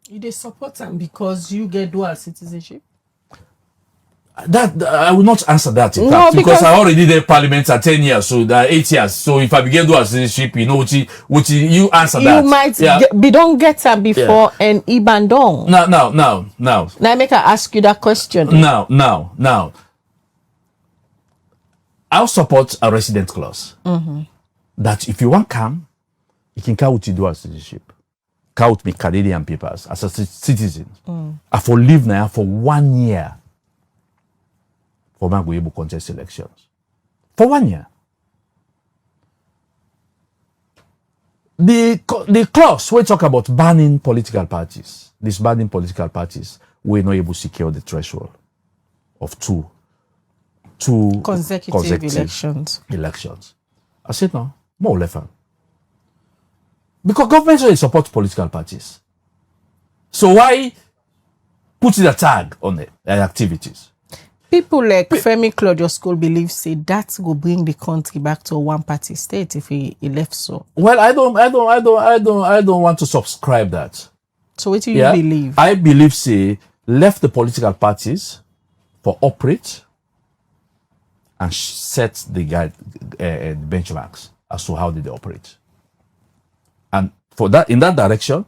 They support them because you get dual citizenship. That I will not answer that in No, fact, because I because- already did parliament at 10 years, so that 8 years. So if I begin dual citizenship, you know what you answer that. You might Yeah. don't get them before and Ibandong. Now. Now I make her ask you that question. Now. I'll support a resident clause. That if you want come, you can come with your dual citizenship. Come with me Canadian papers as a citizen. I for live now for 1 year. For me go able to contest elections. For 1 year. The clause we talk about banning political parties. This banning political parties, we're not able to secure the threshold of two Consecutive elections. I said no, more or less. Because governments really support political parties. So why put a tag on the activities? People like Femi Claudius Cole believe say that will bring the country back to a one-party state if he left so. Well, I don't want to subscribe that. So what do you believe? I believe say left the political parties for operate and set the benchmarks as to how they operate. And for that, in that direction,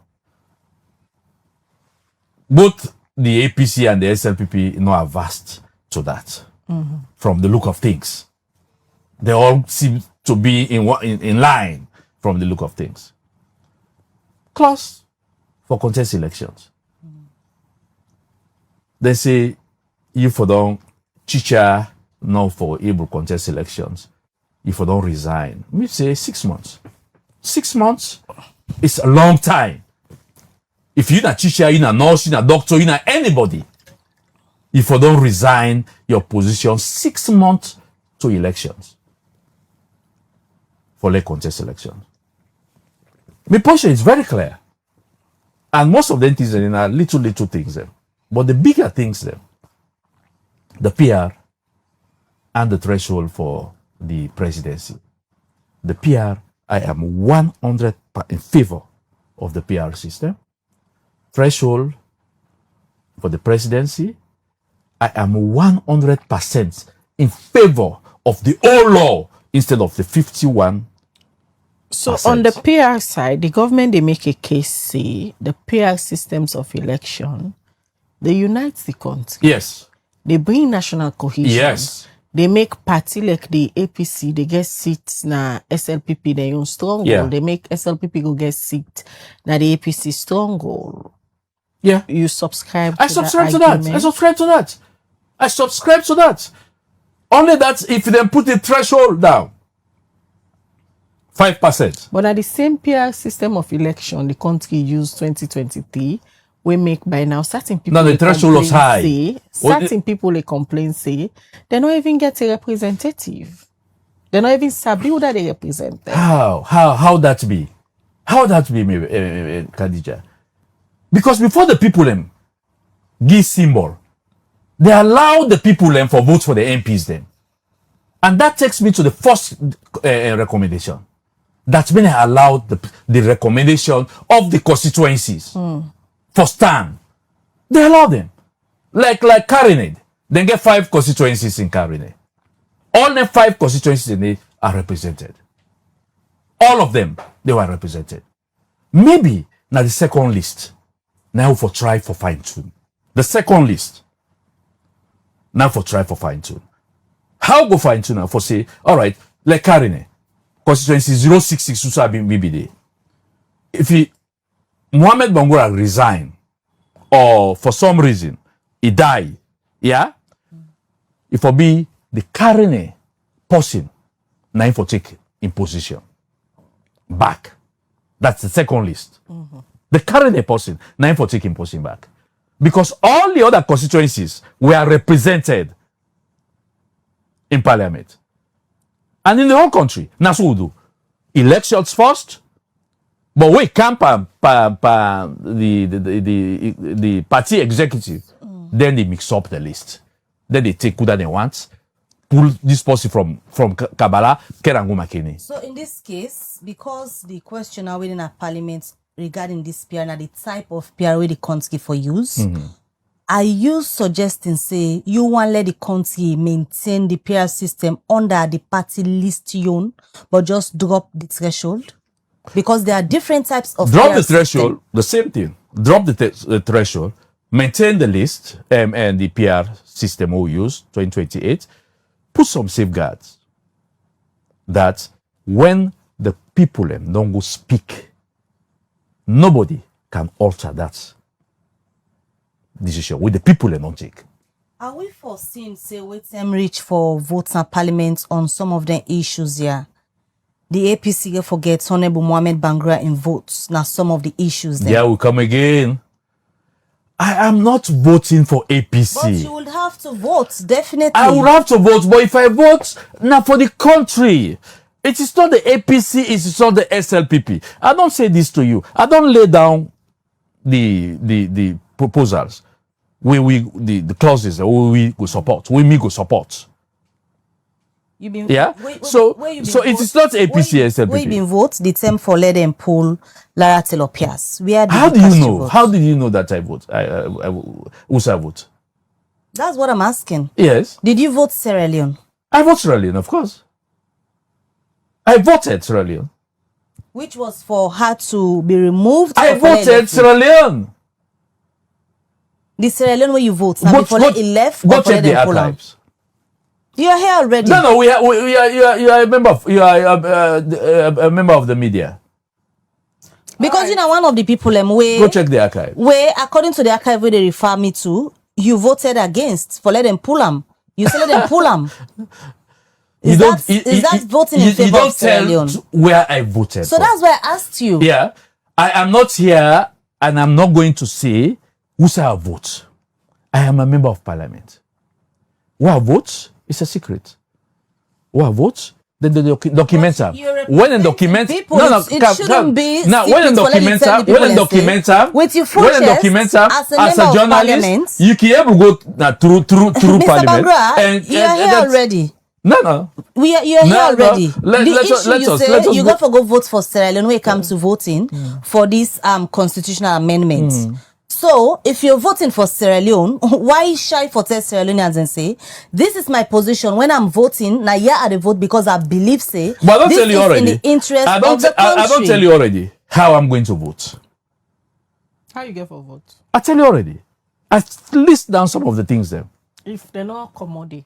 both the APC and the SLPP are vast to that. From the look of things, they all seem to be in line from the look of things. Clause for contest elections. They say you for don't teacher now for able contest elections. If you don't resign, we say 6 months. 6 months is a long time. If you're a teacher, you're a nurse, you're a doctor, you're anybody, if you don't resign your position 6 months to elections for late contest elections. My position is very clear. And most of them things are little things there. But the bigger things there, the PR and the threshold for the presidency. The PR, I am 100% in favor of the PR system. Threshold for the presidency, I am 100% in favor of the old law instead of the 51%. So on the PR side, the government, they make a case, say, the PR systems of election, they unite the country. Yes. They bring national cohesion. Yes. They make party like the APC, they get seats na SLPP, they own stronghold. Yeah. They make SLPP go get seat na the APC stronghold. Yeah. You subscribe I to subscribe to that that. argument? I subscribe to that. Only that if they put the threshold down, 5%. But at the same PR system of election, the country used 2023, we make by now certain people. Now the they threshold was complain high. Say, certain people they complain say they don't even get a representative. They don't even sabi who that they represent. them. How that be? How that be, Khadija? Because before the people them give symbol, they allow the people them for vote for the MPs then. And that takes me to the first recommendation. That's been allowed the recommendation of the constituencies for stand. They allow them. Like Carinade. They get 5 constituencies in Carinade. All the 5 constituencies in it are represented. All of them, they were represented. Maybe now the second list, now for try for fine tune. The second list, now for try for fine tune. How go fine tune now for say, all right, like Carinade. Constituency 066 also have been BBD. If Mohamed Bangura resign or for some reason he die, yeah, it will be the current person now for take in position back. That's the second list. The current person now for taking position back, because all the other constituencies were represented in parliament. And in the whole country, that's what we do. Elections first, But we camp the party executive, then they mix up the list. Then they take who that they want, pull this person from Kabbalah, Kerangu Makeni. So in this case, because the question now within our parliament regarding this PR and the type of PR where the country for use, are you suggesting say you want let the country maintain the PR system under the party list yon, but just drop the threshold? Because there are different types of drop PR the threshold, system. the same thing. Drop the threshold, maintain the list and the PR system we use 2028. Put some safeguards that when the people don't go speak, nobody can alter that decision with the people don't take. Are we foreseeing say wait them reach for votes and parliament on some of the issues here? The APC forgets Honorable Mohamed Bangra in votes. Now some of the issues there. Yeah, we come again. I am not voting for APC. But you would have to vote, definitely. I would have to vote, but if I vote now for the country, it is not the APC, it is not the SLPP. I don't say this to you. I don't lay down the proposals, the clauses that we go support, we go support. You been, Yeah. So it is not APC SLPP. Where you been vote the term for let them pull Lara Telopias. How do you know? How did you know that I vote? I vote. That's what I'm asking. Yes. Did you vote Sierra Leone? I voted Sierra Leone, of course. I voted Sierra Leone. Which was for her to be removed. I voted Sierra Leone. The Sierra Leone where you vote. Now before he left. Go check the archives. You are here already. No, you are a member of a member of the media. Because you know one of the people where go check the archive. Where according to the archive where they refer me to, you voted against for let them pull them. You said let them pull them. Is that voting in favor of Sierra Leone? Where I voted. So that's why I asked you. Yeah, I am not here, and I'm not going to say who say I vote. I am a member of parliament. Who I vote is a secret. Who I vote, then the documenter. When a documenter, it shouldn't be now when a documenter, with your full chest, as a journalist, you can able go through parliament. And you are here already. No. You are here already. You got to go vote for Sierra Leone when it comes to voting for this constitutional amendment. So, if you're voting for Sierra Leone, why shy for Sierra Leoneans and say, this is my position when I'm voting, now yeah, I vote because I believe, say, but I don't this tell you is already. in the interest of the country. I don't tell you already how I'm going to vote. How you get for vote? I tell you already. I list down some of the things there. If they're not accommodate.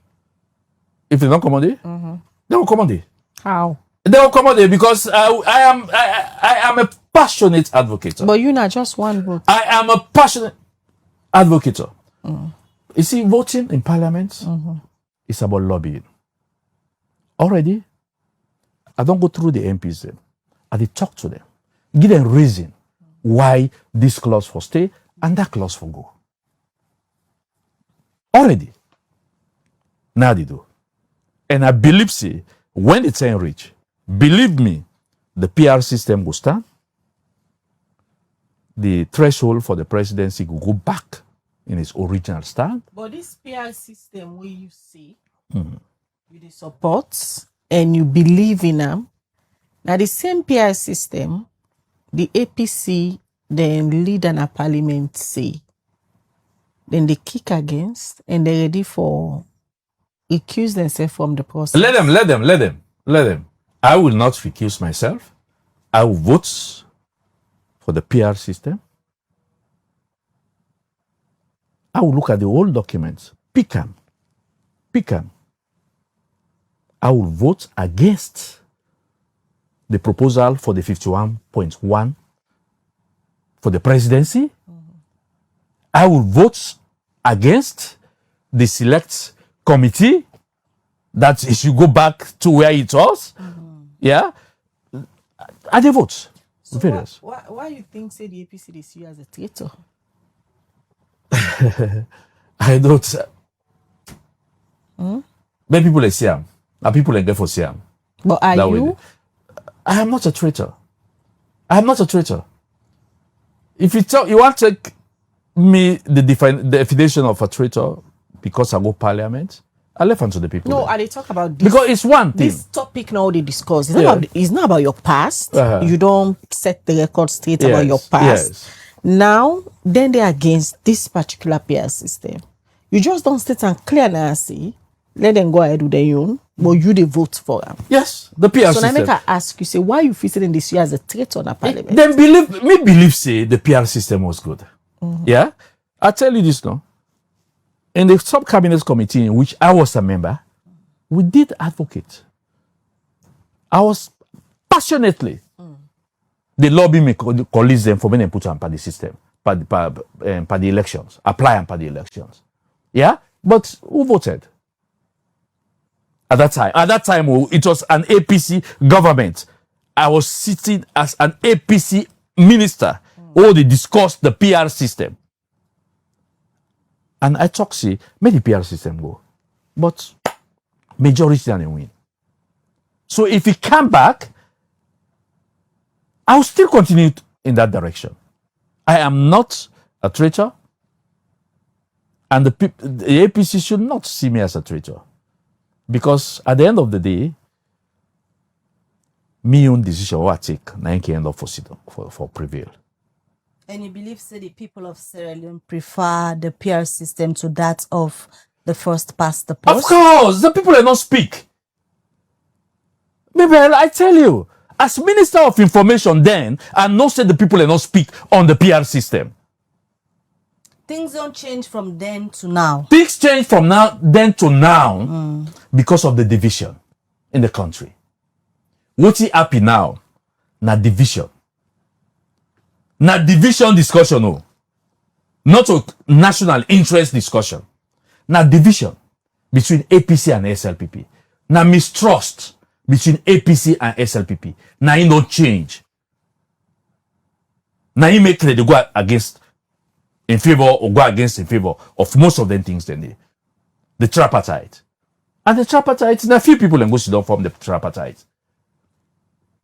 If they're not accommodate, they will accommodate. How? They will accommodate because I am a passionate advocate. But you're not just one vote. I am a passionate advocate. You see, voting in parliament is about lobbying. Already, I don't go through the MPs then. I talk to them. Give them reason why this clause for stay and that clause for go. Already. Now they do. And I believe, see, when the time reach, believe me, the PR system will stand. The threshold for the presidency will go back in its original stand. But this PR system where you see with the support and you believe in them, now the same PR system, the APC, then leader in a parliament say, then they kick against and they're ready for accuse themselves from the process. Let them. I will not recuse myself. I will vote for the PR system. I will look at the whole documents. Pick them. I will vote against the proposal for the 51.1 for the presidency. I will vote against the select committee that it should go back to where it was. Yeah. I did vote. So why you think say the APC they see you as a traitor? I don't. But people like Siam. And people like there for Siam. But are you? I am not a traitor. I am not a traitor. If you want to take me the definition of a traitor because I go parliament, I left unto the people. No, then. and they talk about this. Because it's one thing. This topic now they discuss. It's not about your past. You don't set the record straight about your past. Yes. Now, then they're against this particular PR system. You just don't state and clear now, see. Let them go ahead with their own, but you they vote for them. Yes, the PR So system. now make I ask you, say, why you featuring this year as a traitor on a parliament? Then believe say the PR system was good. Yeah? I tell you this now. In the sub-cabinet committee in which I was a member, we did advocate. I was passionately they lobby me colleagues them for when they put on the system, per the elections, apply on per the elections. Yeah? But who voted? At that time, it was an APC government. I was sitting as an APC minister. Oh, they discussed the PR system. And I talk, say, make the PR system go. But majority didn't win. So if he come back, I will still continue in that direction. I am not a traitor. And the APC should not see me as a traitor. Because at the end of the day, my own decision what I take, na end up for prevail. And you believe, say, the people of Sierra Leone prefer the PR system to that of the first past the post? Of course, the people do not speak. Maybe I tell you, as Minister of Information then, I know say the people do not speak on the PR system. Things don't change from then to now. Things change from then to now because of the division in the country. What's happy now? Na division. Na division discussion, no. Not a national interest discussion. Na division between APC and SLPP. Na mistrust between APC and SLPP. Na it no change. Na it make they go against in favor or go against in favor of most of them things then the tripartite. And the tripartite, na few people in Gosi don't form the tripartite.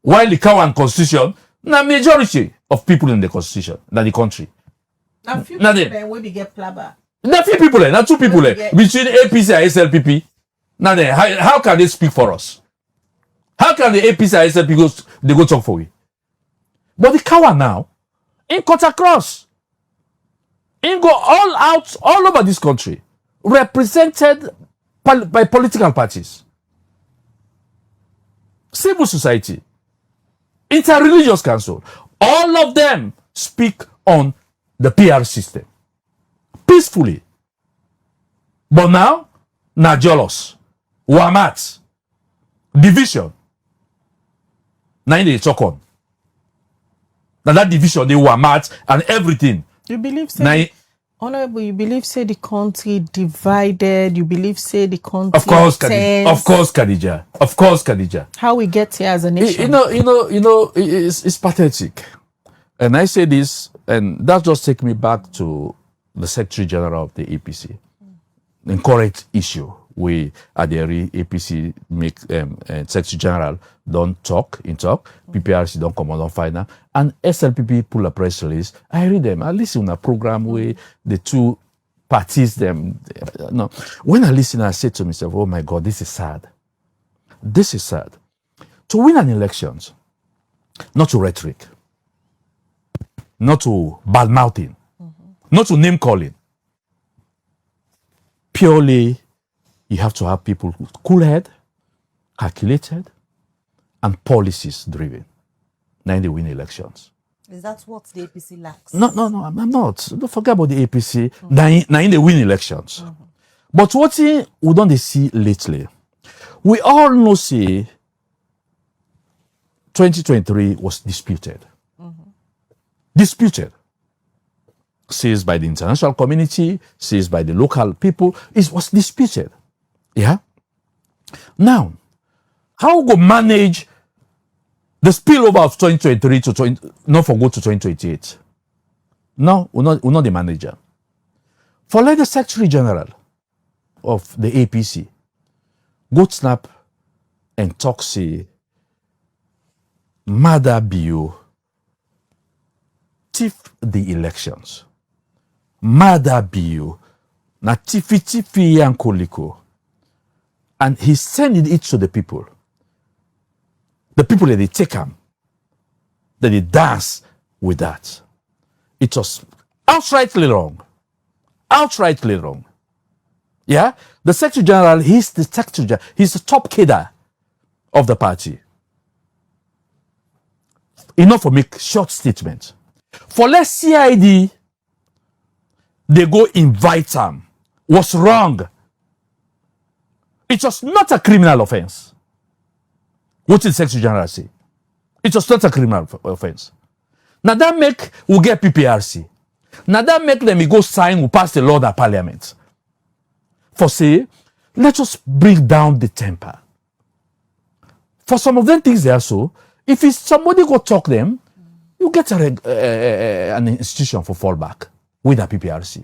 While the Cowan constitution, na majority of people in the constitution, na the country. Now few Now people then- then will be get plaba. Na few people, na two people Yeah. between APC and SLPP. Now then, how can they speak for us? How can the APC and SLPP they go talk for we? But the Cowan now, in cut across. In go all out, all over this country, represented by political parties, civil society, interreligious council. All of them speak on the PR system peacefully. But now, na jealous, wamat, division. Now they talk on. Now that division, they wamat and everything. You believe, say, Now, Honorable, you believe, say, the country divided. You believe, say, the country of course, tense. Of course, Khadija. Of course, Khadija. How we get here as a You nation. know, it's pathetic. And I say this, and that just take me back to the Secretary General of the APC. Incorrect issue. We at the APC make Secretary General don't talk, PPRC don't come on, don't find out, and SLPP pull a press release. I read them. I listen to a program where the two parties them. No, when I listen, I say to myself, "Oh my God, this is sad. This is sad." To win an elections, not to rhetoric, not to bad mouthing, not to name calling. Purely, you have to have people with cool head, calculated, and policies driven. Now they win elections. Is that what the APC lacks? No, I'm not. Don't forget about the APC. Now they win elections. But what we don't see lately, we all know say 2023 was disputed. Disputed. Seized by the international community, seized by the local people. It was disputed. Yeah? Now, how we go manage the spillover of 2023 to not for go to 2028? No, we're not the manager. For like the Secretary General of the APC, go snap and talk say, Mother Bio thief the elections. Mada biu na tifi yankoliko. And he's sending it to the people. The people that they take them, that they dance with that. It was outrightly wrong. Outrightly wrong. Yeah? The Secretary General, he's the Secretary General. He's the top cadre of the party. Enough for make short statements. For less CID, they go invite them. Was wrong. It was not a criminal offense. What did the Secretary General say? It was not a criminal offense. Now that make we get PPRC. Now that make them go sign, we pass the law in Parliament. For say, let us bring down the temper. For some of them things they are so, if it's somebody go talk them, you get an institution for fallback with a PPRC.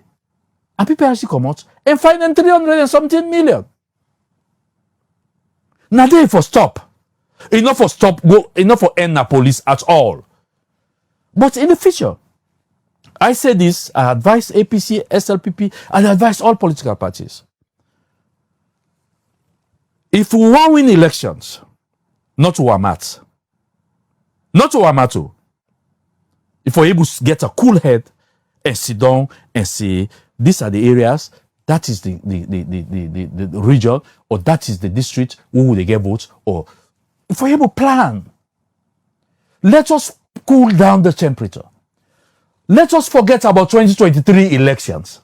And PPRC come out and find them 300 and something million. Now they for stop. Enough for stop, go enough for end the police at all. But in the future, I say this, I advise APC, SLPP, and I advise all political parties. If we want to win elections, not to Wamat, not to Wamato, if we're able to get a cool head and sit down and say, these are the areas, that is the region, or that is the district, who will they get votes, or if we're able to plan, let us cool down the temperature. Let us forget about 2023 elections.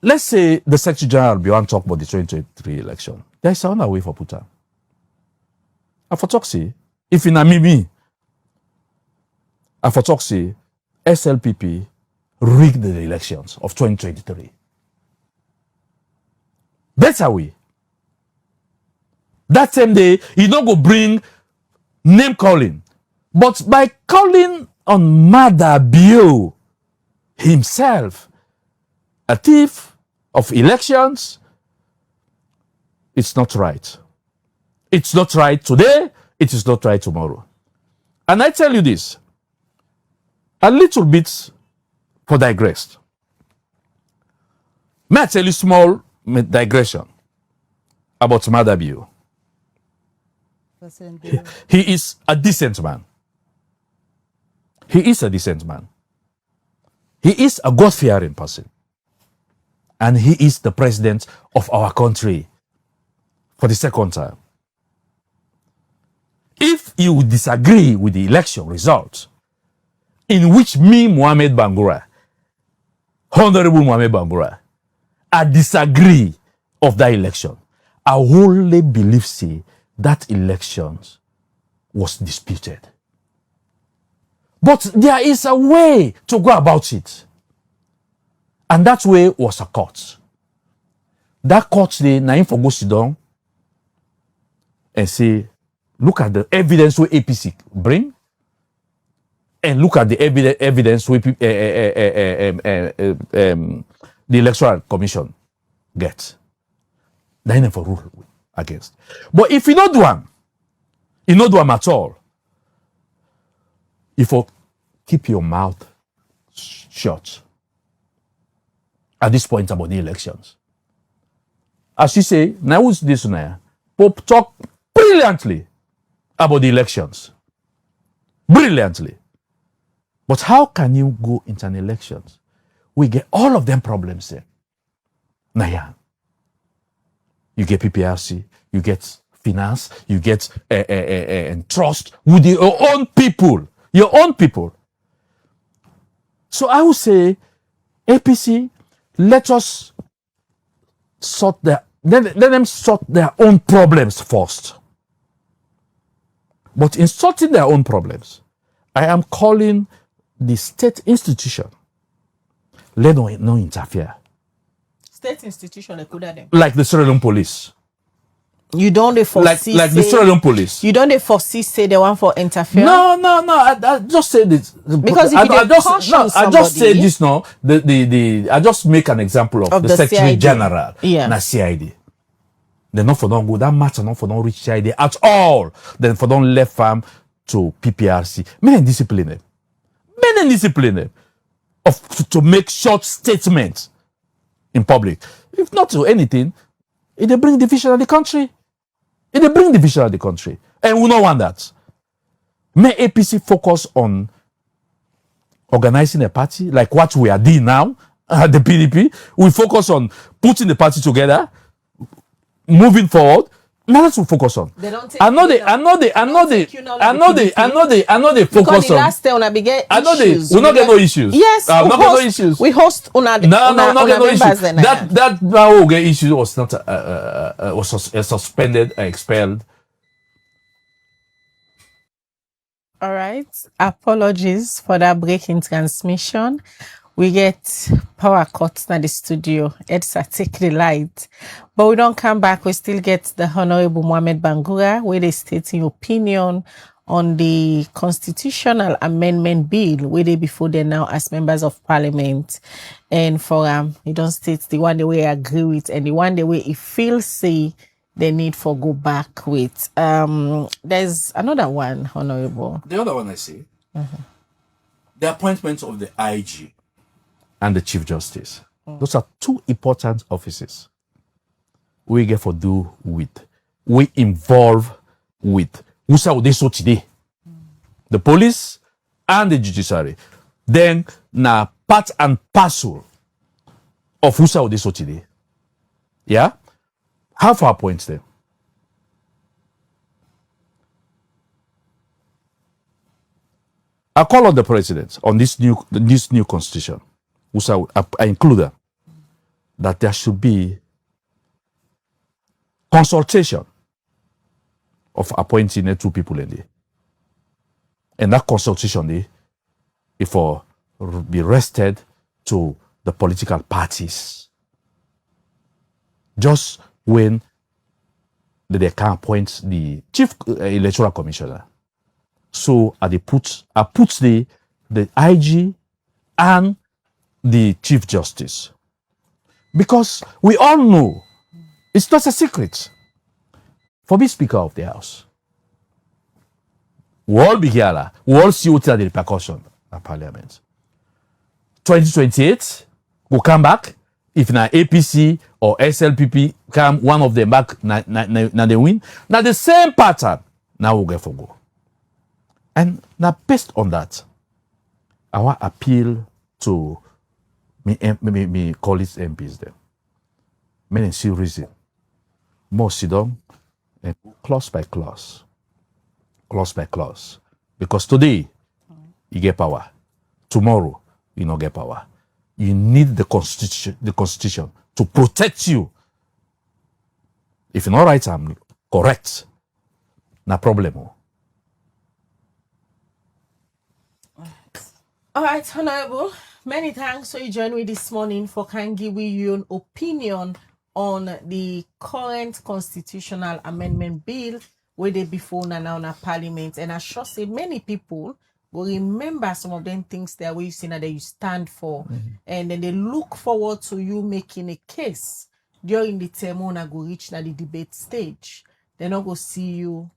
Let's say the Secretary General be want to talk about the 2023 election. There is another way for Puta. I for talk say, if in a Mimi, I for talk say, SLPP rigged the elections of 2023. Better way. That same day, you don't go bring name calling. But by calling on Mada Bio himself, a thief of elections, it's not right. It's not right today, it is not right tomorrow. And I tell you this, a little bit for digress. May I tell you small digression about Mada Bio? He is a decent man. He is a decent man. He is a God-fearing person. And he is the president of our country for the second time. If you disagree with the election results, in which me, Mohamed Bangura, Honorable Mohamed Bangura, I disagree of that election, I wholly believe, say, that election was disputed. But there is a way to go about it. And that way was a court. That court today, Naim for go sit down and say, look at the evidence we APC bring, and look at the evidence we the Electoral Commission get. Naim for rule against. But if you not do them, you not do them at all, if you keep your mouth shut at this point about the elections. As you say, now who's this now? Pope talk brilliantly about the elections. Brilliantly. But how can you go into an elections? We get all of them problems there. Now, you get PPRC, you get finance, you get trust with your own people. Your own people. So I would say, APC, let us sort let them sort their own problems first. But in sorting their own problems, I am calling the state institution, let no interfere. State institution, they could have them. Like the Sierra Leone police. You don't foresee like the Sierra Leone police. You don't foresee say they want for interfere. No. I just say this because if I just say this now. I just make an example of the Secretary CID. General. Yeah. Na CID. They not for don't go that matter. Not for don't reach CID at all. Then for don't left farm to PPRC. May discipline them. many discipline to make short statements in public. If not to anything, it will bring division of the country. It will bring division of the country. And we don't want that. May APC focus on organizing a party like what we are doing now at the PDP. We focus on putting the party together, moving forward. Now that's what we focus on. They don't take I know they focus on. Last day on we get issues. We not get no issues. Yes, not get no issues. We host not get no issues. That we get issues was not suspended, expelled. All right. Apologies for that break in transmission. We get power cuts in the studio. It's a take the light. But we don't come back. We still get the Honorable Mohamed Bangura, where they stating opinion on the constitutional amendment bill, where they before they now as members of parliament. And for he don't state the one the way I agree with, and the one the way he feels say they need for go back with. There's another one, Honorable. The other one I see. The appointment of the IG and the Chief Justice. Those are two important offices we get for do with. We involve with. Who they so today? The police and the judiciary. Then na part and parcel of who they so today. Yeah? How far appoint them? I call on the president on this new constitution. I include that there should be consultation of appointing the two people in there. And that consultation it for be rested to the political parties. Just when they can appoint the chief electoral commissioner. So I put the IG and the Chief Justice. Because we all know, it's not a secret, for me Speaker of the House. We all be here, we all see what are the repercussions of Parliament. 2028, we'll come back. If na APC or SLPP come, one of them back, na they win. Now the same pattern, now we'll get for go. And now based on that, I want appeal to me colleagues MPs them. Many see reason. More sit down and clause by clause. Clause by clause. Because today, you get power. Tomorrow, you not get power. You need the constitution to protect you. If you're not right, I'm correct. No problem. All right, Honorable. Many thanks for you joining me this morning for can give you an opinion on the current constitutional amendment bill where they before now in Parliament. And I sure say many people will remember some of them things that we see that you stand for. And then they look forward to you making a case during the term when I go reach na the debate stage. They're not going to see you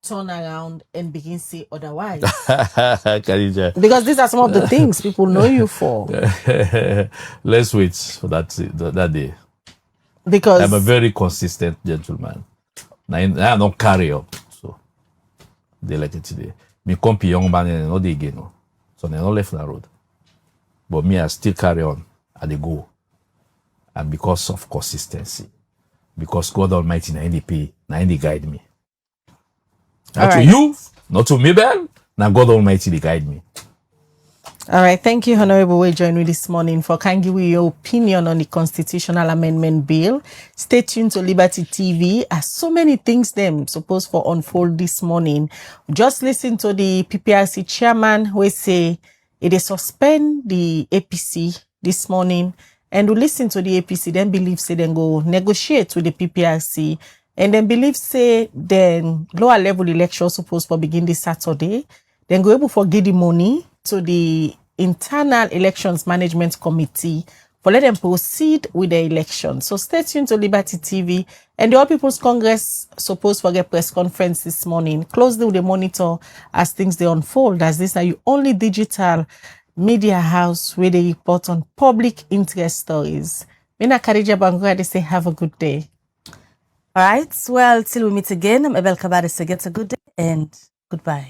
turn around and begin to say otherwise. Because these are some of the things people know you for. Let's wait for that day. Because I'm a very consistent gentleman. I don't carry up. So they like it today. Me come young man and not again. No. So they not left the road. But me, I still carry on at the go. And because of consistency. Because God Almighty na NDP, na ND guide me. Not to you, not to me, Ben. Now God Almighty, they guide me. All right. Thank you, Honorable. We join me this morning for can give you your opinion on the constitutional amendment bill. Stay tuned to Liberty TV as so many things them supposed for unfold this morning. Just listen to the PPRC chairman who say it is suspend the APC this morning, and we listen to the APC then believe say then go negotiate with the PPRC. And then believe say then lower level election supposed to begin this Saturday. Then go able to give the money to the internal elections management committee for let them proceed with the election. So stay tuned to Liberty TV. And the All People's Congress supposed for a press conference this morning. Closely with the monitor as things they unfold, as this are your only digital media house where they report on public interest stories. Mina Khadija Bangura, they say have a good day. All right. Well, till we meet again, I'm Abel Kabade. Say get a good day and goodbye.